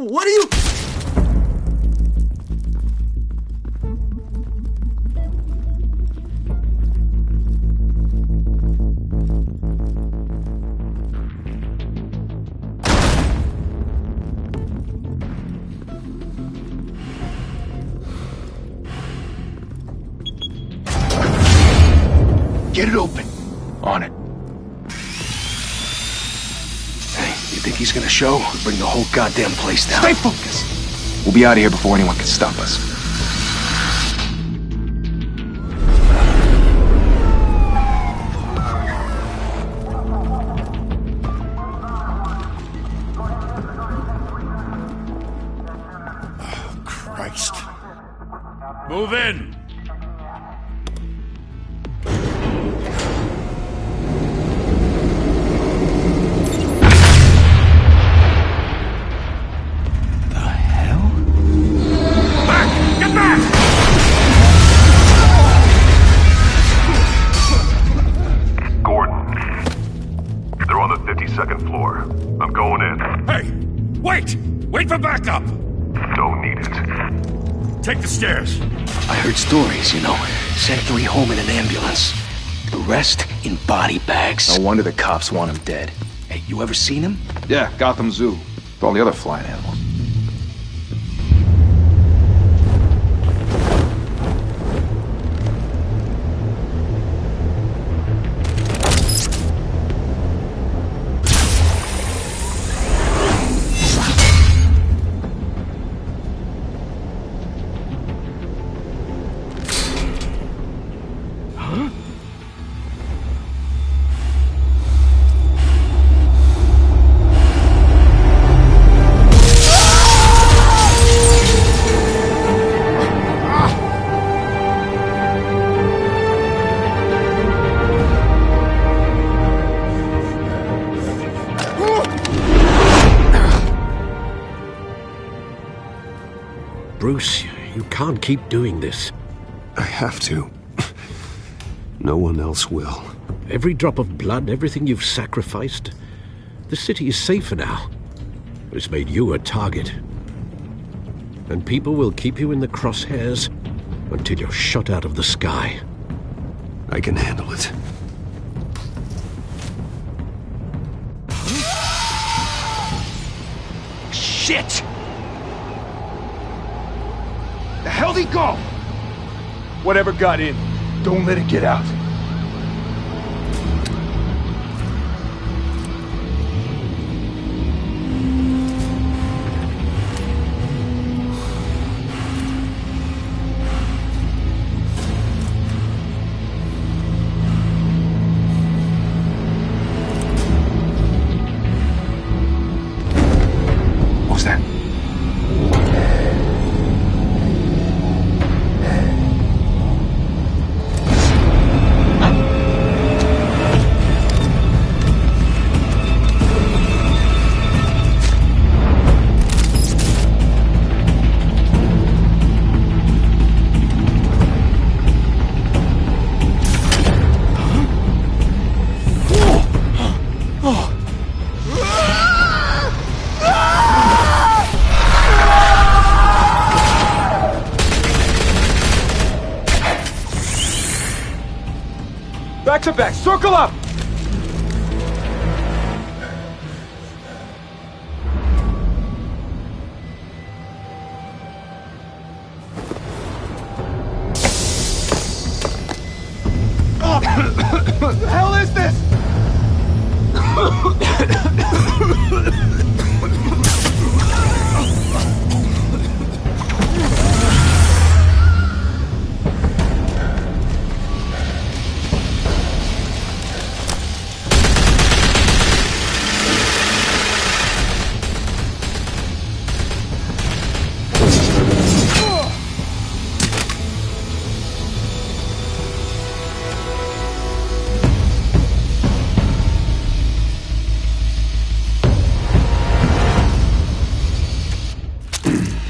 What are you... Get it open. On it. Hey, you think he's gonna show? Bring the whole goddamn place down. Stay focused! We'll be out of here before anyone can stop us. Oh, Christ. Move in! Wait for backup! Don't need it. Take the stairs. I heard stories, you know. Sent 3 home in an ambulance. The rest in body bags. No wonder the cops want him dead. Hey, you ever seen him? Yeah, Gotham Zoo. With all the other flying animals. Bruce, you can't keep doing this. I have to. No one else will. Every drop of blood, everything you've sacrificed. The city is safer now. But it's made you a target. And people will keep you in the crosshairs until you're shot out of the sky. I can handle it. Shit! The hell'd he go? Whatever got in, don't let it get out. What's that? Back to back, circle up! What the hell is this?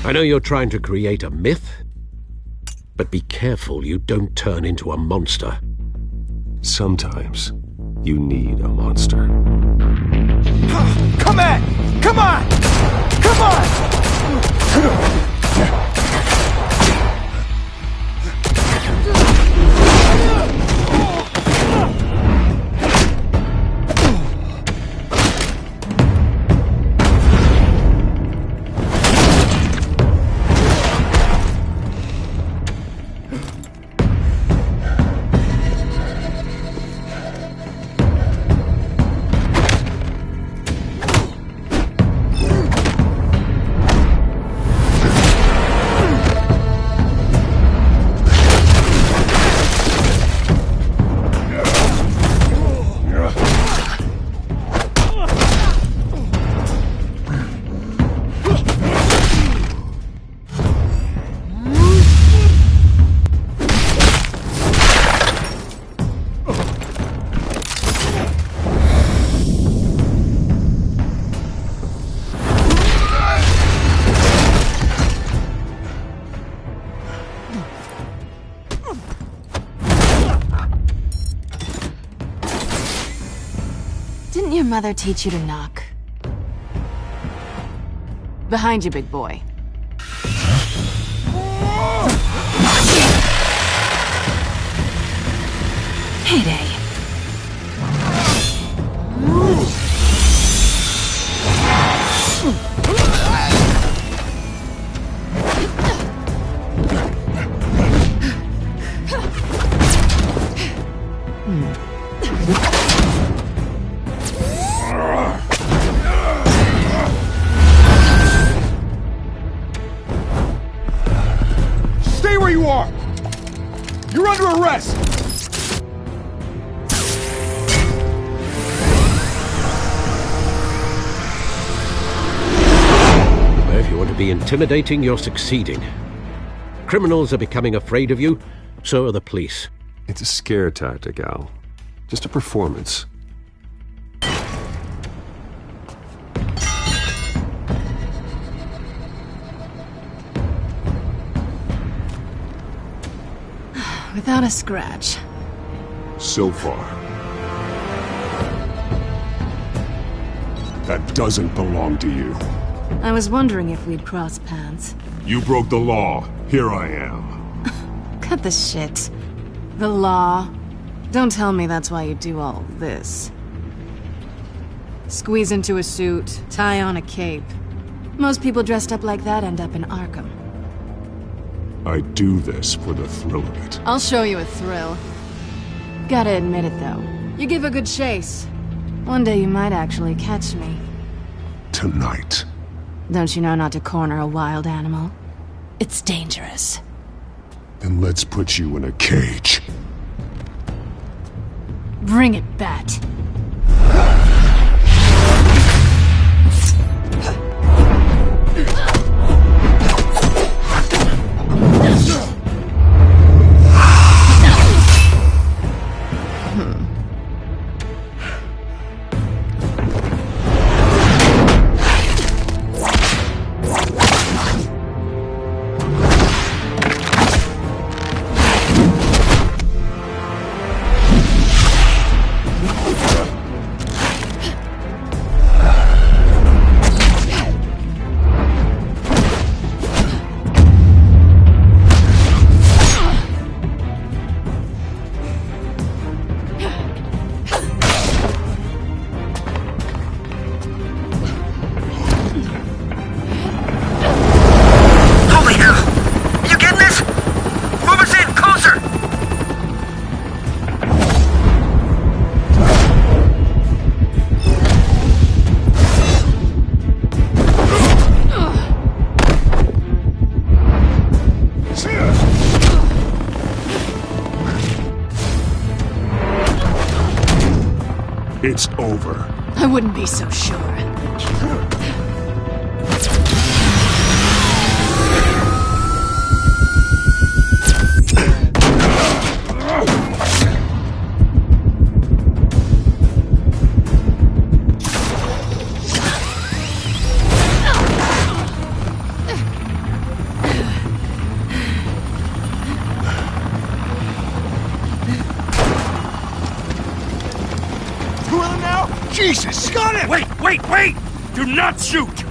I know you're trying to create a myth, but be careful you don't turn into a monster. Sometimes you need a monster. Come on! Come on! Come on! Didn't your mother teach you to knock? Behind you, big boy. Heyday. Stay where you are! You're under arrest! If you want to be intimidating, you're succeeding. Criminals are becoming afraid of you, so are the police. It's a scare tactic, Al. Just a performance. Without a scratch. So far. That doesn't belong to you. I was wondering if we'd cross paths. You broke the law. Here I am. Cut the shit. The law. Don't tell me that's why you do all this. Squeeze into a suit, tie on a cape. Most people dressed up like that end up in Arkham. I do this for the thrill of it. I'll show you a thrill. Gotta admit it, though. You give a good chase. One day you might actually catch me. Tonight. Don't you know not to corner a wild animal? It's dangerous. Then let's put you in a cage. Bring it, Bat. It's over. I wouldn't be so sure. Jesus! Got him! Wait! Do not shoot!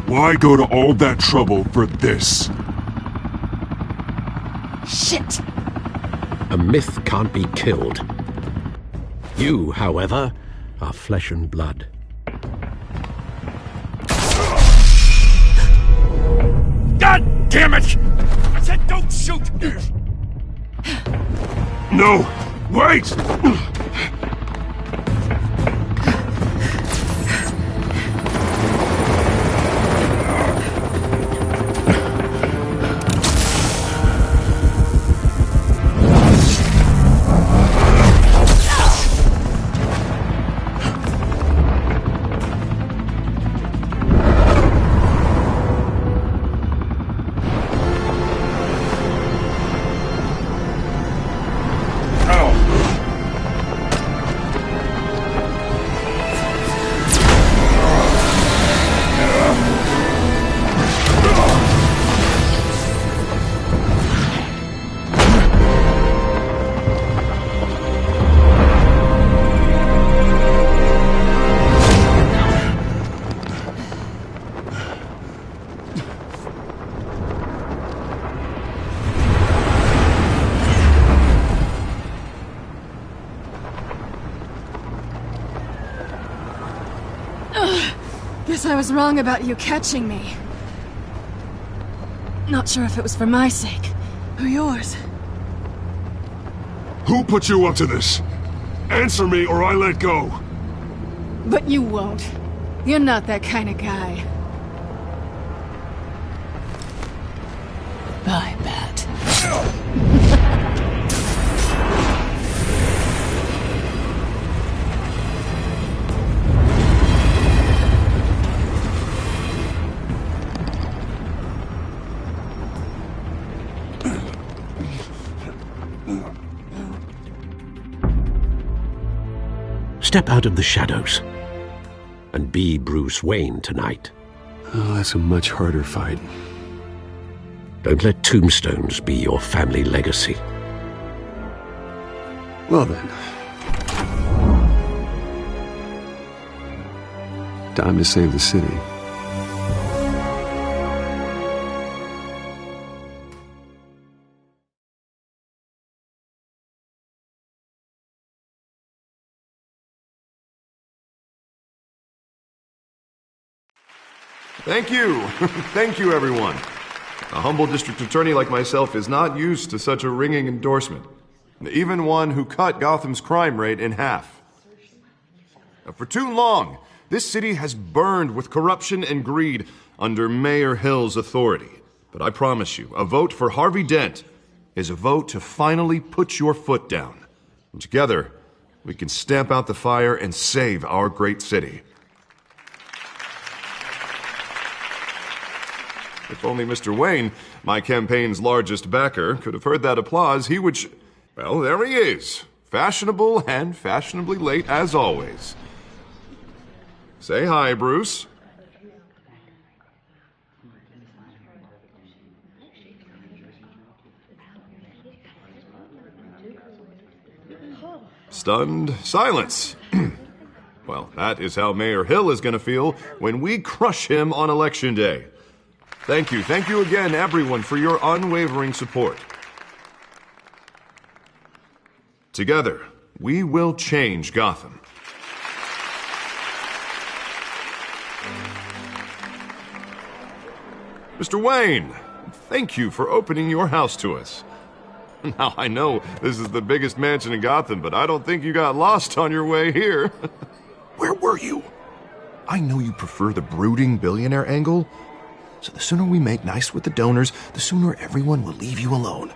Why go to all that trouble for this? Shit! A myth can't be killed. You, however, are flesh and blood. God damn it! I said don't shoot! No! Wait! Guess I was wrong about you catching me. Not sure if it was for my sake, or yours. Who put you up to this? Answer me or I let go. But you won't. You're not that kind of guy. Bye, Bat. Step out of the shadows and be Bruce Wayne tonight. Oh, that's a much harder fight. Don't let tombstones be your family legacy. Well then. Time to save the city. Thank you. Thank you, everyone. A humble district attorney like myself is not used to such a ringing endorsement. Even one who cut Gotham's crime rate in half. For too long, this city has burned with corruption and greed under Mayor Hill's authority. But I promise you, a vote for Harvey Dent is a vote to finally put your foot down. And together, we can stamp out the fire and save our great city. If only Mr. Wayne, my campaign's largest backer, could have heard that applause, he would well, there he is. Fashionable and fashionably late as always. Say hi, Bruce. Stunned silence. Well, that is how Mayor Hill is going to feel when we crush him on Election Day. Thank you again, everyone, for your unwavering support. Together, we will change Gotham. Mr. Wayne, thank you for opening your house to us. Now, I know this is the biggest mansion in Gotham, but I don't think you got lost on your way here. Where were you? I know you prefer the brooding billionaire angle, so the sooner we make nice with the donors, the sooner everyone will leave you alone.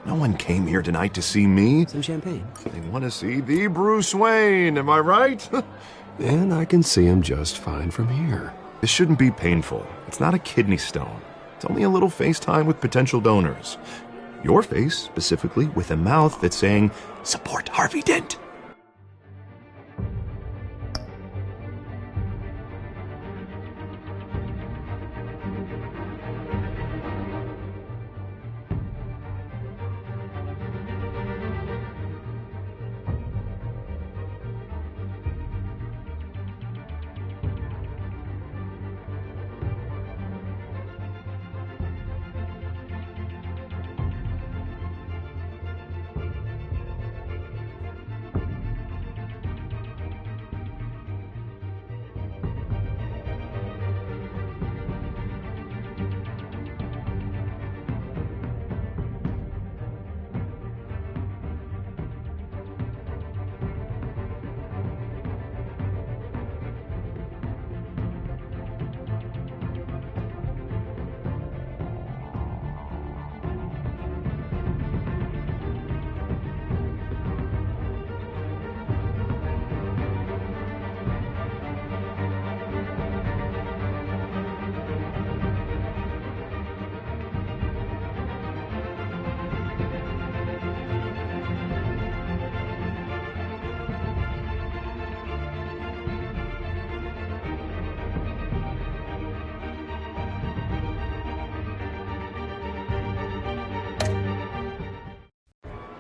No one came here tonight to see me. Some champagne. They want to see the Bruce Wayne, am I right? And I can see him just fine from here. This shouldn't be painful. It's not a kidney stone. It's only a little FaceTime with potential donors. Your face, specifically, with a mouth that's saying, support Harvey Dent.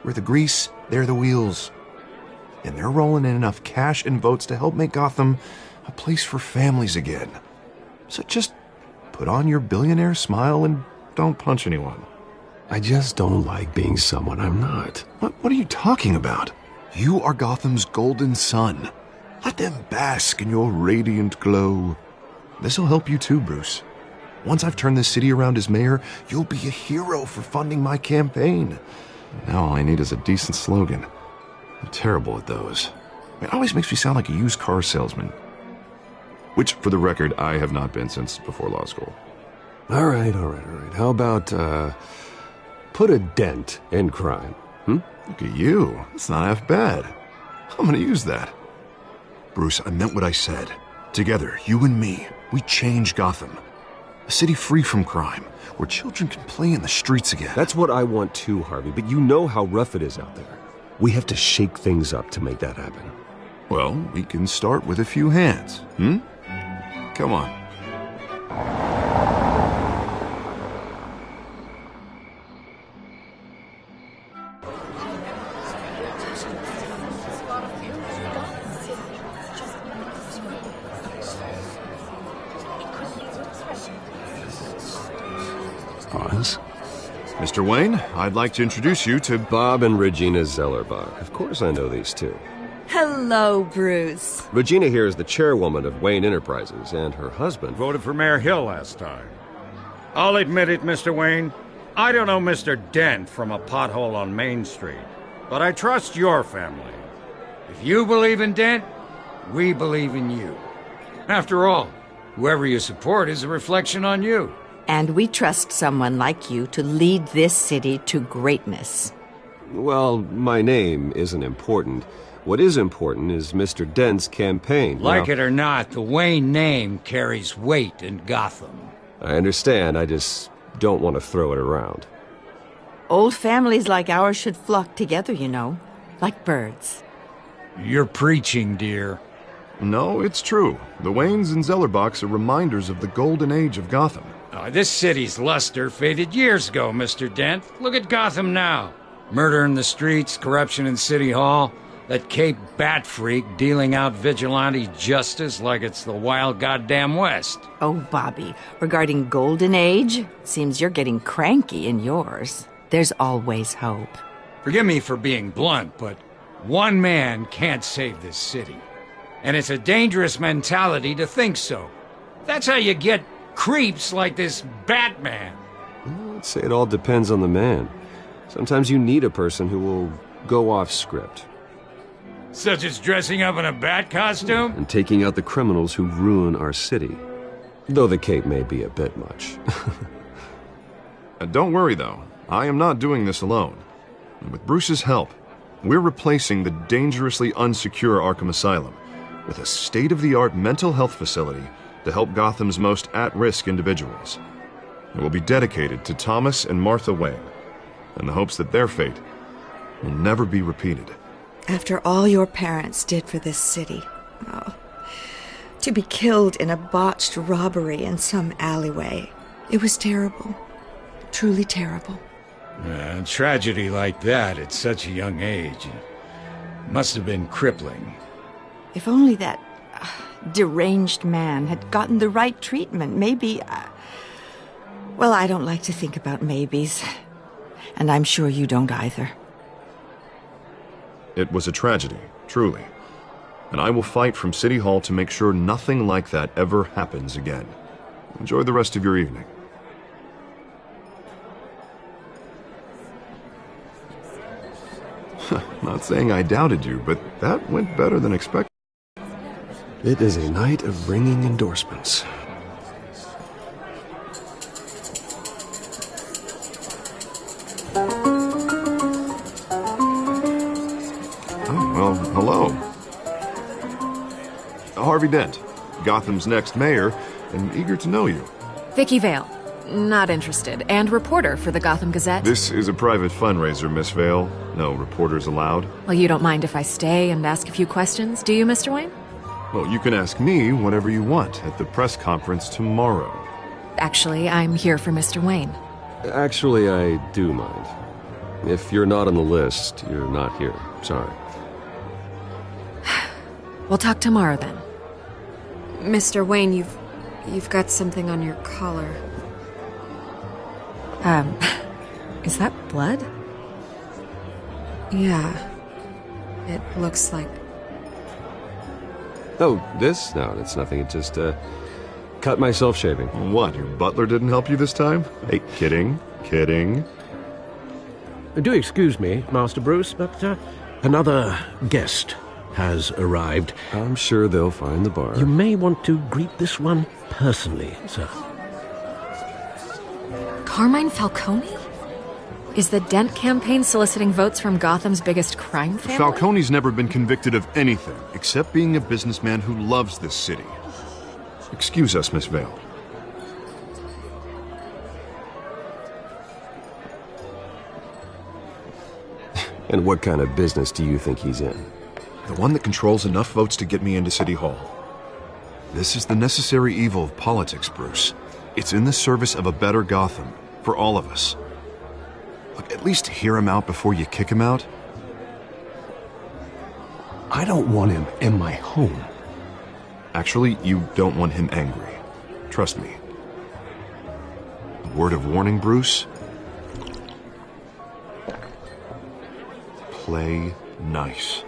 We're the grease, they're the wheels. And they're rolling in enough cash and votes to help make Gotham a place for families again. So just put on your billionaire smile and don't punch anyone. I just don't like being someone I'm not. What are you talking about? You are Gotham's golden sun. Let them bask in your radiant glow. This'll help you too, Bruce. Once I've turned this city around as mayor, you'll be a hero for funding my campaign. Now all I need is a decent slogan. I'm terrible at those. It always makes me sound like a used car salesman. Which, for the record, I have not been since before law school. All right. How about, put a dent in crime, Look at you. It's not half bad. I'm gonna use that. Bruce, I meant what I said. Together, you and me, we change Gotham. A city free from crime, where children can play in the streets again. That's what I want too, Harvey, but you know how rough it is out there. We have to shake things up to make that happen. Well, we can start with a few hands, Come on. Pause. Mr. Wayne, I'd like to introduce you to Bob and Regina Zellerbach. Of course I know these two. Hello, Bruce. Regina here is the chairwoman of Wayne Enterprises, and her husband Voted for Mayor Hill last time. I'll admit it, Mr. Wayne. I don't know Mr. Dent from a pothole on Main Street, but I trust your family. If you believe in Dent, we believe in you. After all, whoever you support is a reflection on you. And we trust someone like you to lead this city to greatness. Well, my name isn't important. What is important is Mr. Dent's campaign. Like it or not, the Wayne name carries weight in Gotham. I understand, I just don't want to throw it around. Old families like ours should flock together, you know, like birds. You're preaching, dear. No, it's true. The Waynes and Zellerbachs are reminders of the golden age of Gotham. This city's luster faded years ago, Mr. Dent. Look at Gotham now. Murder in the streets, corruption in City Hall, that Cape Bat freak dealing out vigilante justice like it's the wild goddamn West. Oh, Bobby, regarding Golden Age, seems you're getting cranky in yours. There's always hope. Forgive me for being blunt, but one man can't save this city. And it's a dangerous mentality to think so. That's how you get creeps like this Batman. I'd say it all depends on the man. Sometimes you need a person who will go off script. Such as dressing up in a bat costume? And taking out the criminals who ruin our city. Though the cape may be a bit much. Don't worry, though. I am not doing this alone. And with Bruce's help, we're replacing the dangerously unsecure Arkham Asylum with a state-of-the-art mental health facility to help Gotham's most at-risk individuals. It will be dedicated to Thomas and Martha Wayne, in the hopes that their fate will never be repeated. After all your parents did for this city, to be killed in a botched robbery in some alleyway, it was terrible. Truly terrible. A tragedy like that at such a young age must have been crippling. If only that deranged man had gotten the right treatment, maybe... well, I don't like to think about maybes. And I'm sure you don't either. It was a tragedy, truly. And I will fight from City Hall to make sure nothing like that ever happens again. Enjoy the rest of your evening. Not saying I doubted you, but that went better than expected. It is a night of ringing endorsements. Oh, well, hello. Harvey Dent, Gotham's next mayor, and eager to know you. Vicky Vale. Not interested. And reporter for the Gotham Gazette. This is a private fundraiser, Miss Vale. No reporters allowed. Well, you don't mind if I stay and ask a few questions, do you, Mr. Wayne? Well, you can ask me whatever you want at the press conference tomorrow. Actually, I'm here for Mr. Wayne. Actually, I do mind. If you're not on the list, you're not here. Sorry. We'll talk tomorrow then. Mr. Wayne, you've got something on your collar. Is that blood? Yeah. It looks like... Oh, this? No, it's nothing. It just, cut myself shaving. What, your butler didn't help you this time? Hey, kidding. Do excuse me, Master Bruce, but another guest has arrived. I'm sure they'll find the bar. You may want to greet this one personally, sir. Carmine Falcone? Is the Dent campaign soliciting votes from Gotham's biggest crime family? Falcone's never been convicted of anything, except being a businessman who loves this city. Excuse us, Miss Vale. And what kind of business do you think he's in? The one that controls enough votes to get me into City Hall. This is the necessary evil of politics, Bruce. It's in the service of a better Gotham, for all of us. Look, at least hear him out before you kick him out. I don't want him in my home. Actually, you don't want him angry. Trust me. A word of warning, Bruce. Play nice.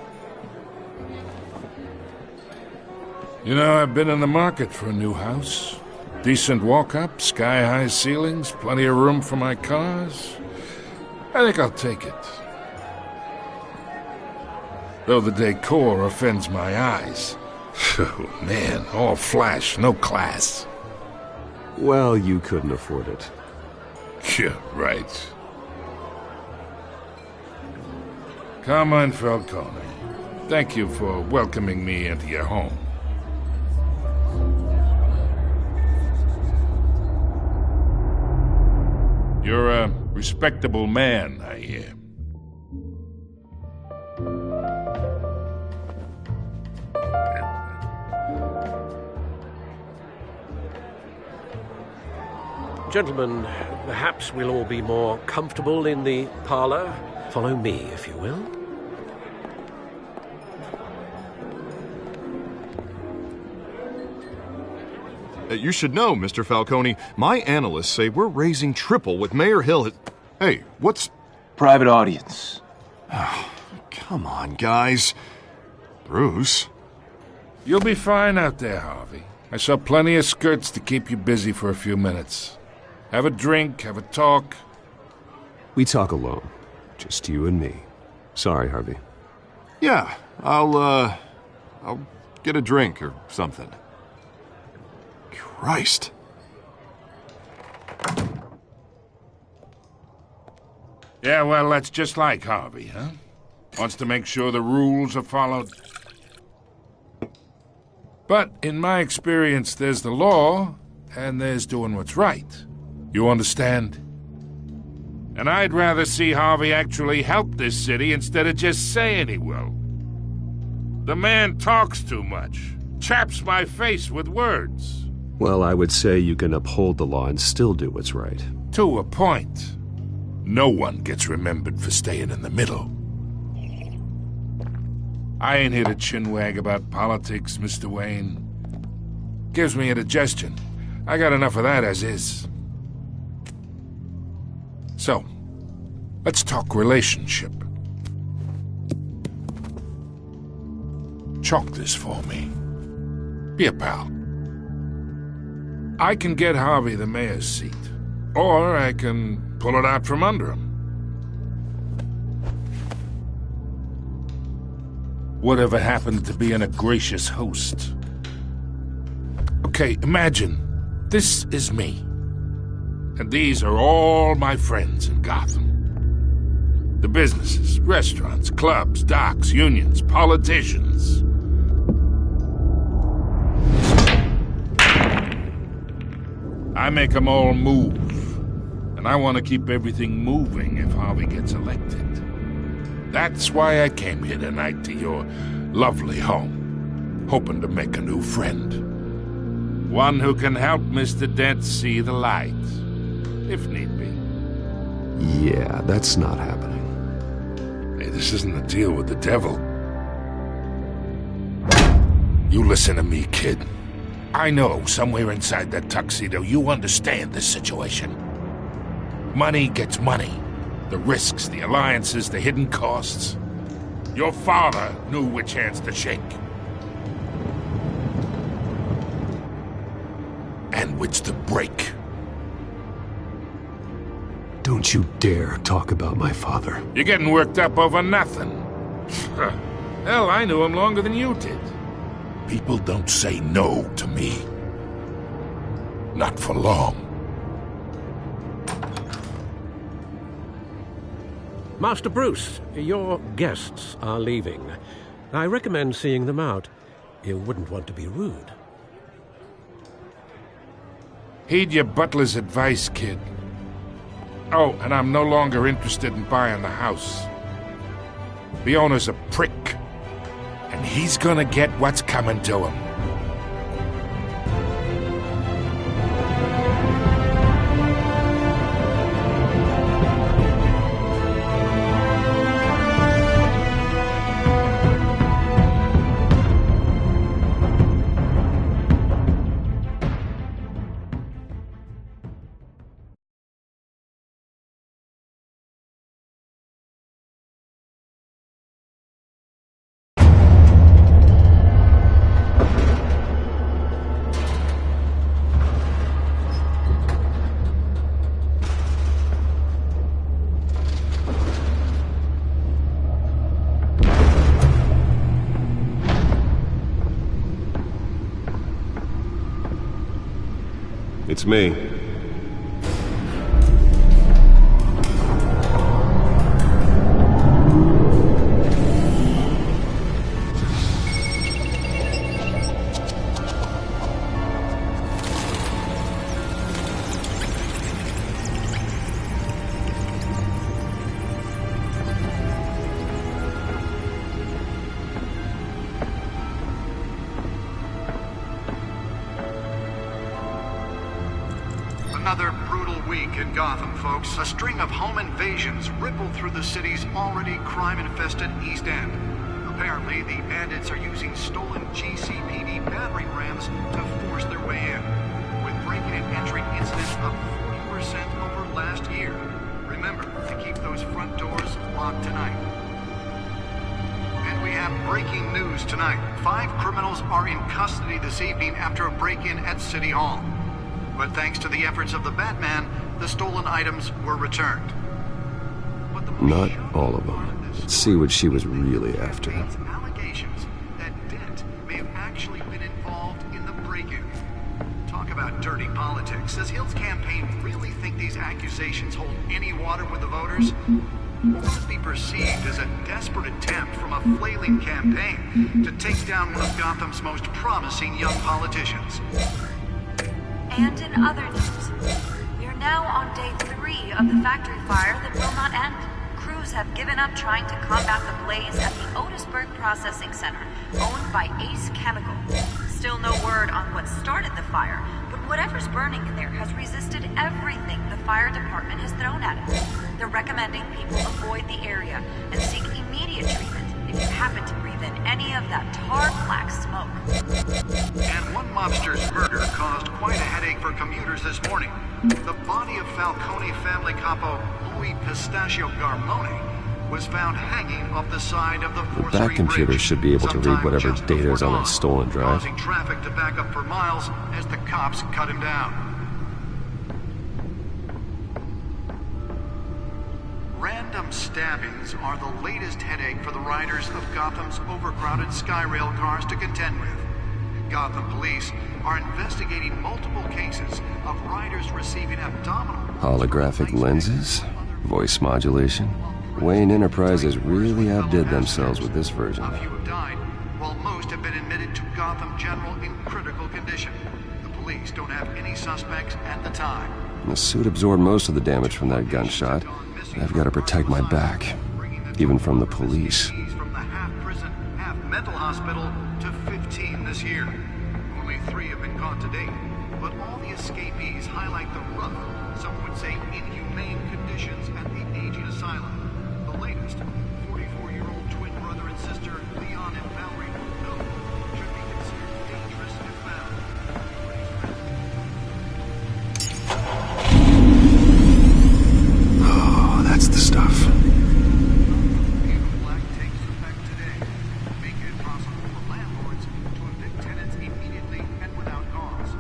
You know, I've been in the market for a new house. Decent walk-up, sky-high ceilings, plenty of room for my cars. I think I'll take it. Though the decor offends my eyes. Oh, man, all flash, no class. Well, you couldn't afford it. Yeah, right. Carmine Falcone, thank you for welcoming me into your home. You're a respectable man, I hear. Gentlemen, perhaps we'll all be more comfortable in the parlor. Follow me, if you will. You should know, Mr. Falcone, my analysts say we're raising triple with Mayor Hill. Hey, what's... Private audience. Oh, come on, guys. Bruce? You'll be fine out there, Harvey. I saw plenty of skirts to keep you busy for a few minutes. Have a drink, have a talk. We talk alone. Just you and me. Sorry, Harvey. Yeah, I'll get a drink or something. Christ. Yeah, well, that's just like Harvey, huh? Wants to make sure the rules are followed. But in my experience, there's the law, and there's doing what's right. You understand? And I'd rather see Harvey actually help this city instead of just saying he will. The man talks too much, chaps my face with words. Well, I would say you can uphold the law and still do what's right. To a point. No one gets remembered for staying in the middle. I ain't here to chinwag about politics, Mr. Wayne. Gives me indigestion. I got enough of that as is. So, let's talk relationship. Chalk this for me. Be a pal. I can get Harvey the mayor's seat, or I can pull it out from under him. Whatever happened to being a gracious host? Okay, imagine this is me. And these are all my friends in Gotham. The businesses, restaurants, clubs, docks, unions, politicians. I make them all move. And I want to keep everything moving if Harvey gets elected. That's why I came here tonight to your lovely home, hoping to make a new friend. One who can help Mr. Dent see the light, if need be. Yeah, that's not happening. Hey, this isn't a deal with the devil. You listen to me, kid. I know somewhere inside that tuxedo you understand this situation. Money gets money. The risks, the alliances, the hidden costs. Your father knew which hands to shake. And which to break. Don't you dare talk about my father. You're getting worked up over nothing. Hell, I knew him longer than you did. People don't say no to me. Not for long. Master Bruce, your guests are leaving. I recommend seeing them out. You wouldn't want to be rude. Heed your butler's advice, kid. Oh, and I'm no longer interested in buying the house. The owner's a prick, and he's gonna get what's coming to him. It's me. Another brutal week in Gotham, folks. A string of home invasions rippled through the city's already crime-infested East End. Apparently, the bandits are using stolen GCPD battering rams to force their way in, with breaking and entering incidents up 40% over last year. Remember to keep those front doors locked tonight. And we have breaking news tonight. 5 criminals are in custody this evening after a break-in at City Hall. But thanks to the efforts of the Batman, the stolen items were returned. Not all of them. Let's see what she was really after. Allegations that Dent may have actually been involved in the break-in. Talk about dirty politics. Does Hill's campaign really think these accusations hold any water with the voters? Will this be perceived as a desperate attempt from a flailing campaign to take down one of Gotham's most promising young politicians? And in other news, we are now on day 3 of the factory fire that will not end. Crews have given up trying to combat the blaze at the Otisburg Processing Center, owned by Ace Chemical. Still no word on what started the fire, but whatever's burning in there has resisted everything the fire department has thrown at it. They're recommending people avoid the area and seek immediate treatment if you happen to breathe in any of that tar black smoke. And one mobster's murder caused quite a headache for commuters this morning. The body of Falcone family capo Louis Pistachio Garmone was found hanging off the side of the 4th That Street computer Bridge should be able to read whatever data is on that stolen drive. causing traffic to back up for miles as the cops cut him down. Random stabbings are the latest headache for the riders of Gotham's overcrowded Skyrail cars to contend with. Gotham police are investigating multiple cases of riders receiving abdominal... Holographic lenses? Voice modulation? Wayne Enterprises really outdid themselves with this version. A few have died, while most have been admitted to Gotham General in critical condition. The police don't have any suspects at the time. The suit absorbed most of the damage from that gunshot. I've got to protect my back, even from the police. From the half-prison, half-mental hospital to 15 this year. Only 3 have been caught to date, but all the escapees highlight the rough, some would say inhumane conditions at the aging asylum. The the latest, 44-year-old twin brother and sister Leon and Valerie Milne should be considered dangerous if found. Oh, that's the stuff. Black takes effect today, making it possible for landlords to evict tenants immediately and without cause.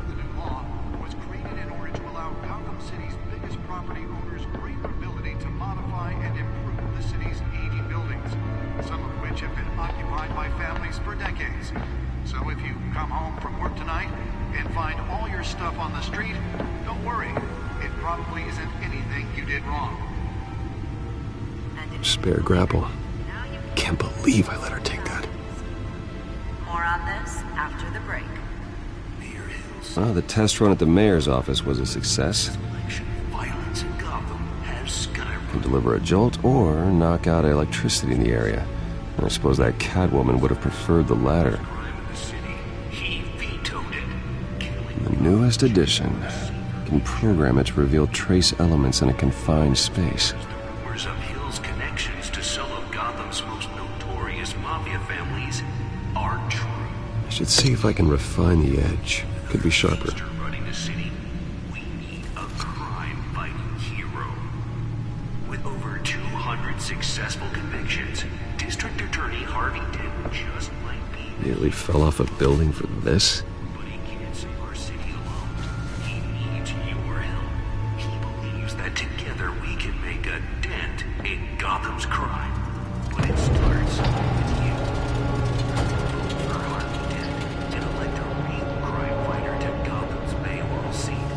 The new law was created in order to allow Gotham City's biggest property owners greater ability to modify and improve the city's aging buildings, some of which have been occupied by families for decades. So if you come home from work tonight and find all your stuff on the street, don't worry. It probably isn't anything you did wrong. Spare grapple. Can't believe I let her take that. More on this after the break. Oh, the test run at the mayor's office was a success. Violence in Gotham has skyrocketed. Can deliver a jolt or knock out electricity in the area. I suppose that Catwoman would have preferred the latter. He vetoed it. The newest addition can program it to reveal trace elements in a confined space. Rumors of Hill's connections to some of Gotham's most notorious mafia families are true. I should see if I can refine the edge. Could be sharper. Running the city, we need a crime-fighting hero. With over 200 successful convictions, District Attorney Harvey Dent just might be. Nearly fell off a building for this? But he can't save our city alone. He needs your help. He believes that together we can make a dent in Gotham's crime. But it starts with you. Vote for Harvey Dent and elect a real crime fighter to Gotham's mayoral seat.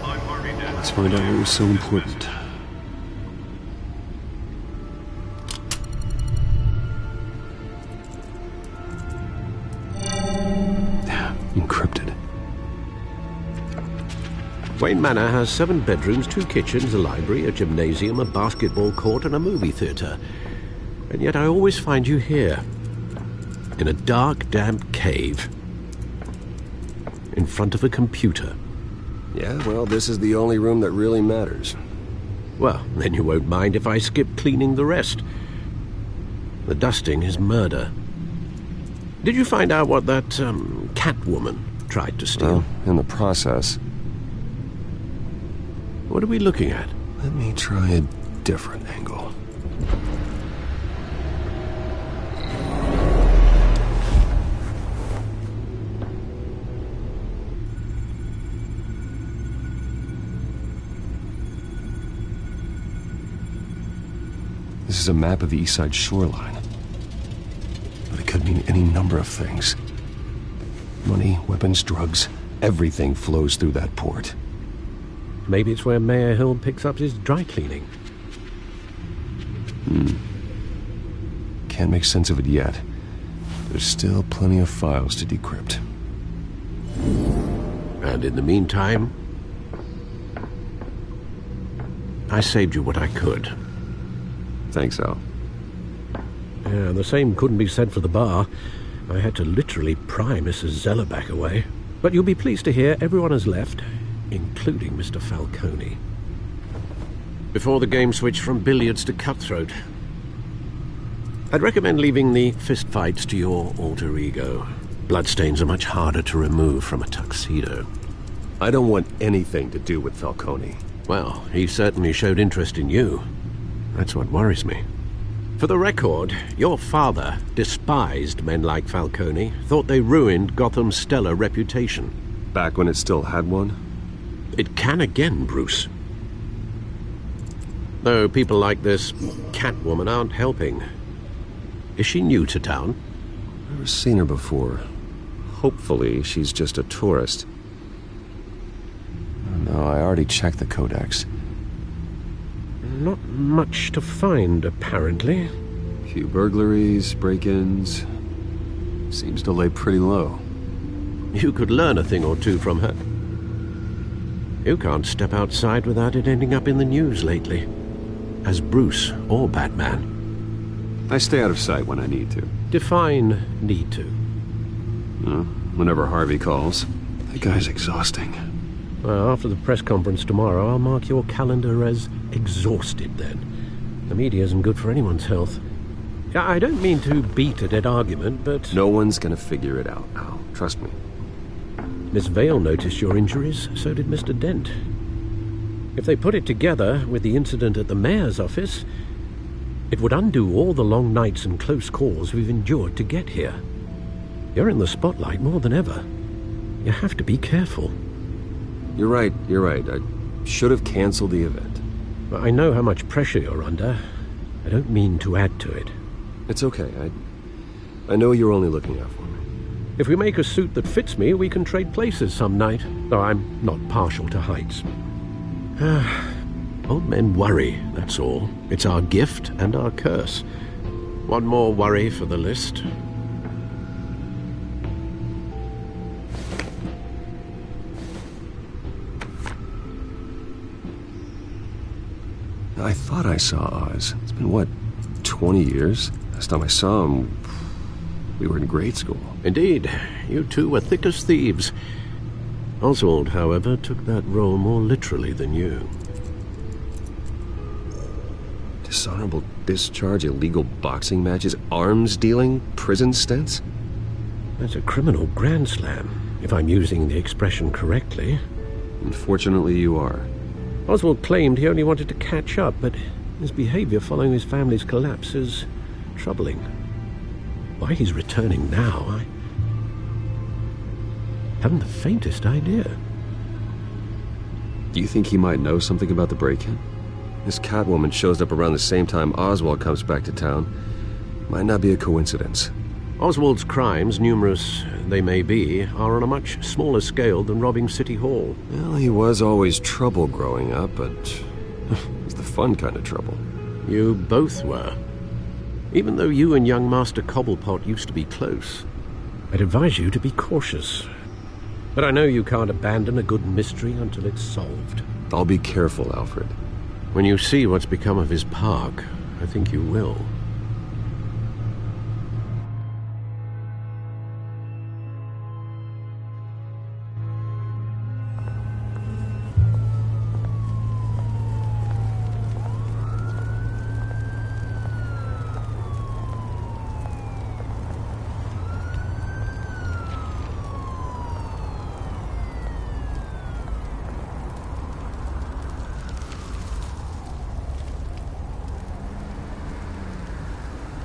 I'm Harvey Dent. Let's find out what was so important. Encrypted. Wayne Manor has 7 bedrooms, 2 kitchens, a library, a gymnasium, a basketball court, and a movie theatre. And yet I always find you here, in a dark, damp cave, in front of a computer. Yeah, well, this is the only room that really matters. Well, then you won't mind if I skip cleaning the rest. The dusting is murder. Did you find out what that, Catwoman tried to steal? Well, in the process. What are we looking at? Let me try a different angle. This is a map of the East Side shoreline. But it could mean any number of things. Money, weapons, drugs, everything flows through that port. Maybe it's where Mayor Hill picks up his dry cleaning. Can't make sense of it yet. There's still plenty of files to decrypt. And in the meantime, I saved you what I could. Thanks, Al. Yeah, the same couldn't be said for the bar. I had to literally pry Mrs. Zellerback away. But you'll be pleased to hear everyone has left, including Mr. Falcone. Before the game switched from billiards to cutthroat. I'd recommend leaving the fistfights to your alter ego. Bloodstains are much harder to remove from a tuxedo. I don't want anything to do with Falcone. Well, he certainly showed interest in you. That's what worries me. For the record, your father despised men like Falcone, thought they ruined Gotham's stellar reputation. Back when it still had one? It can again, Bruce. Though people like this Catwoman aren't helping. Is she new to town? I've never seen her before. Hopefully, she's just a tourist. No, I already checked the codex. Not much to find, apparently. Few burglaries, break-ins. Seems to lay pretty low. You could learn a thing or two from her. You can't step outside without it ending up in the news lately. As Bruce or Batman. I stay out of sight when I need to. Define need to. Whenever Harvey calls. That guy's exhausting. Well, after the press conference tomorrow, I'll mark your calendar as exhausted then. The media isn't good for anyone's health. I don't mean to beat a dead argument, but... No one's gonna figure it out, Al. Trust me. Miss Vale noticed your injuries, so did Mr. Dent. If they put it together with the incident at the mayor's office, it would undo all the long nights and close calls we've endured to get here. You're in the spotlight more than ever. You have to be careful. You're right. I should have canceled the event. I know how much pressure you're under. I don't mean to add to it. It's okay. I know you're only looking out for me. If we make a suit that fits me, we can trade places some night, though I'm not partial to heights. Old men worry, that's all. It's our gift and our curse. One more worry for the list. I thought I saw Oz. It's been, what, 20 years? Last time I saw him, we were in grade school. Indeed. You two were thick as thieves. Oswald, however, took that role more literally than you. Dishonorable discharge, illegal boxing matches, arms dealing, prison stints? That's a criminal grand slam, if I'm using the expression correctly. Unfortunately, you are. Oswald claimed he only wanted to catch up, but his behavior following his family's collapse is troubling. Why he's returning now, I haven't the faintest idea. Do you think he might know something about the break-in? This Catwoman shows up around the same time Oswald comes back to town. Might not be a coincidence. Oswald's crimes, numerous they may be, are on a much smaller scale than robbing City Hall. Well, he was always trouble growing up, but it was the fun kind of trouble. You both were. Even though you and young Master Cobblepot used to be close, I'd advise you to be cautious. But I know you can't abandon a good mystery until it's solved. I'll be careful, Alfred. When you see what's become of his park, I think you will.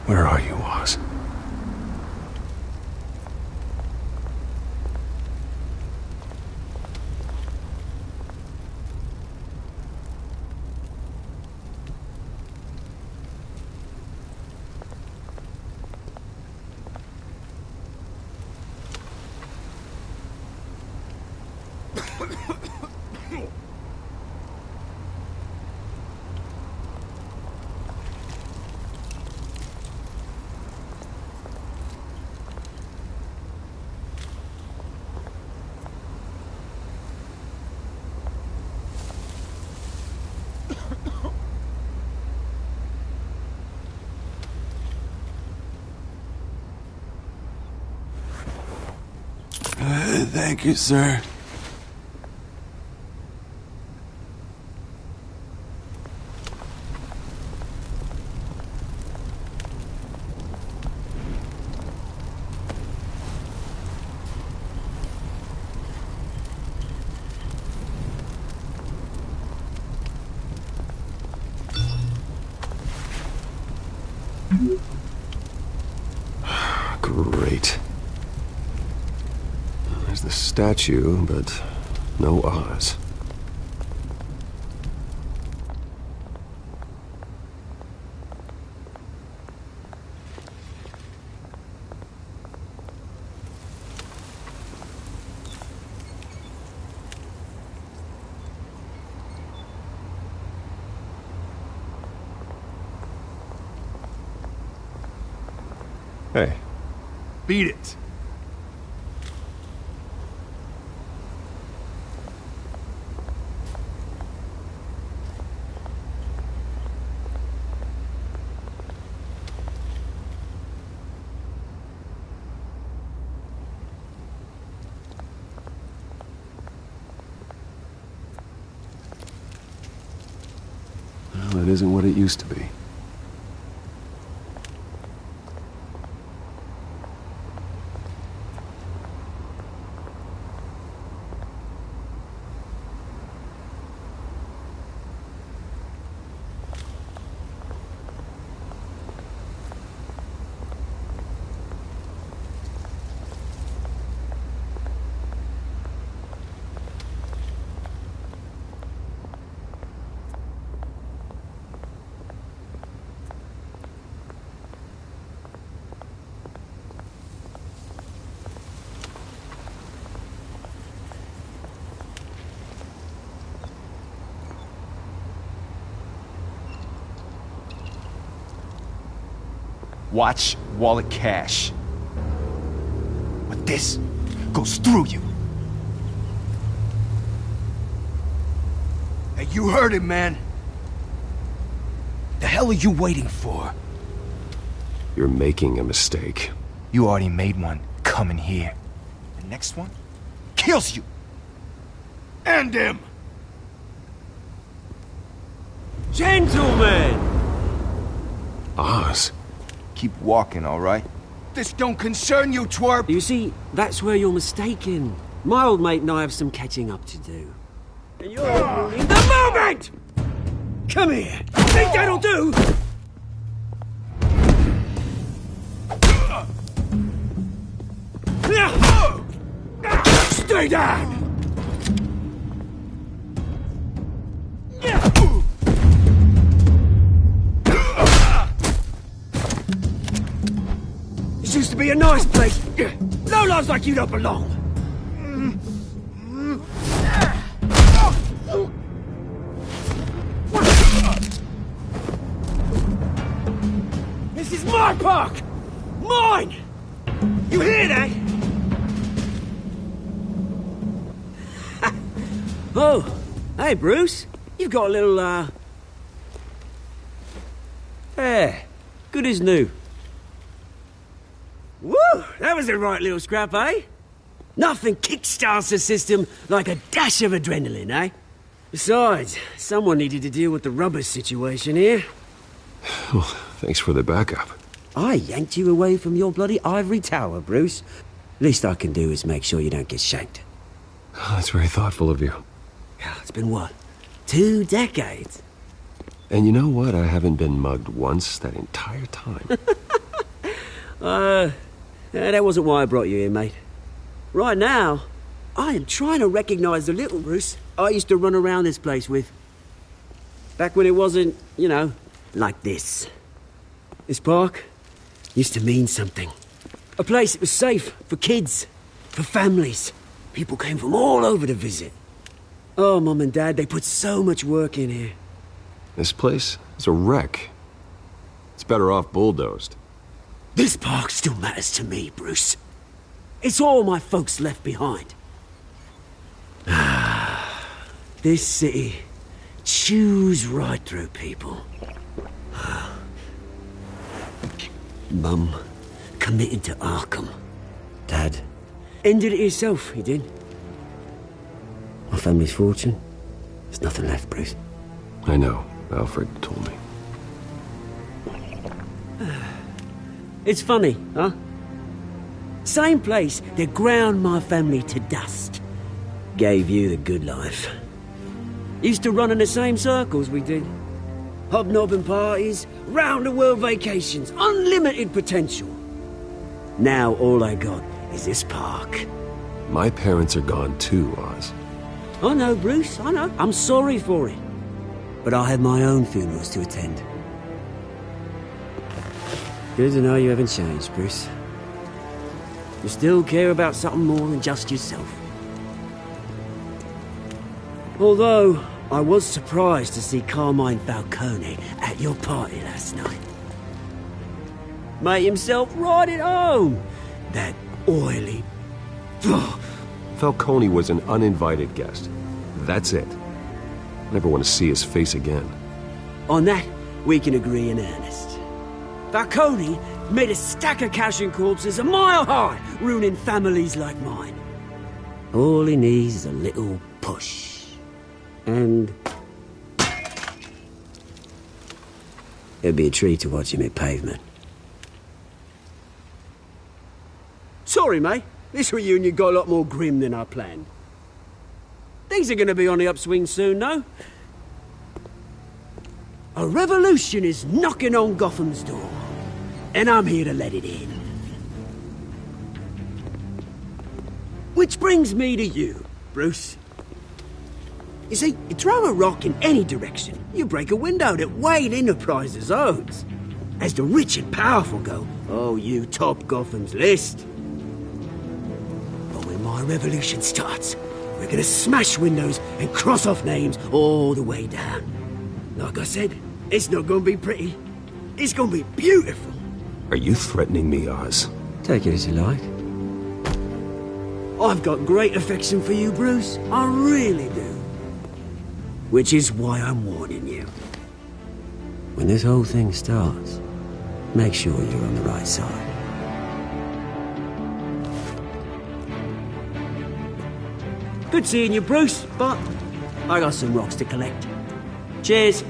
Where are you, Oz? Thank you, sir. Great. There's the statue, but no Oz. Hey. Beat it. Well, it isn't what it used to be. Watch wallet cash. But this goes through you. Hey, you heard it, man. The hell are you waiting for? You're making a mistake. You already made one coming here. The next one kills you. And him. Gentlemen! Oz. Keep walking, all right? This don't concern you, twerp! You see, that's where you're mistaken. My old mate and I have some catching up to do. And you're ruining the moment! Come here! Think that'll do? Stay down! This used to be a nice place. No lives like you don't belong. This is my park! Mine! You hear that? Oh, hey, Bruce. You've got a little, hair. Good as new. Woo! That was a right little scrap, eh? Nothing kickstarts the system like a dash of adrenaline, eh? Besides, someone needed to deal with the rubber situation here. Well, thanks for the backup. I yanked you away from your bloody ivory tower, Bruce. Least I can do is make sure you don't get shanked. Oh, that's very thoughtful of you. It's been what? 2 decades? And you know what? I haven't been mugged once that entire time. That wasn't why I brought you here, mate. Right now, I am trying to recognize the little Bruce I used to run around this place with. Back when it wasn't, you know, like this. This park used to mean something. A place that was safe for kids, for families. People came from all over to visit. Oh, Mum and Dad, they put so much work in here. This place is a wreck. It's better off bulldozed. This park still matters to me, Bruce. It's all my folks left behind. This city chews right through people. Mum committed to Arkham. Dad ended it himself, he did. My family's fortune, there's nothing left, Bruce. I know. Alfred told me. It's funny, huh? Same place that ground my family to dust. Gave you the good life. Used to run in the same circles we did. Hobnobbing parties, round-the-world vacations, unlimited potential. Now all I got is this park. My parents are gone too, Oz. I know, Bruce, I know. I'm sorry for it. But I have my own funerals to attend. Good to know you haven't changed, Bruce. You still care about something more than just yourself. Although, I was surprised to see Carmine Falcone at your party last night. Made himself right at home. That oily... Falcone was an uninvited guest. That's it. Never want to see his face again. On that, we can agree in earnest. Falcone made a stack of cash and corpses a mile high, ruining families like mine. All he needs is a little push. And... it'd be a treat to watch him hit pavement. Sorry, mate. This reunion got a lot more grim than I planned. Things are gonna be on the upswing soon, no? A revolution is knocking on Gotham's door. And I'm here to let it in. Which brings me to you, Bruce. You see, you throw a rock in any direction, you break a window that Wayne Enterprises owns. As the rich and powerful go, oh, you top Gotham's list. But when my revolution starts, we're gonna smash windows and cross off names all the way down. Like I said, it's not gonna be pretty. It's gonna be beautiful. Are you threatening me, Oz? Take it as you like. I've got great affection for you, Bruce. I really do. Which is why I'm warning you. When this whole thing starts, make sure you're on the right side. Good seeing you, Bruce, but I got some rocks to collect. Cheers.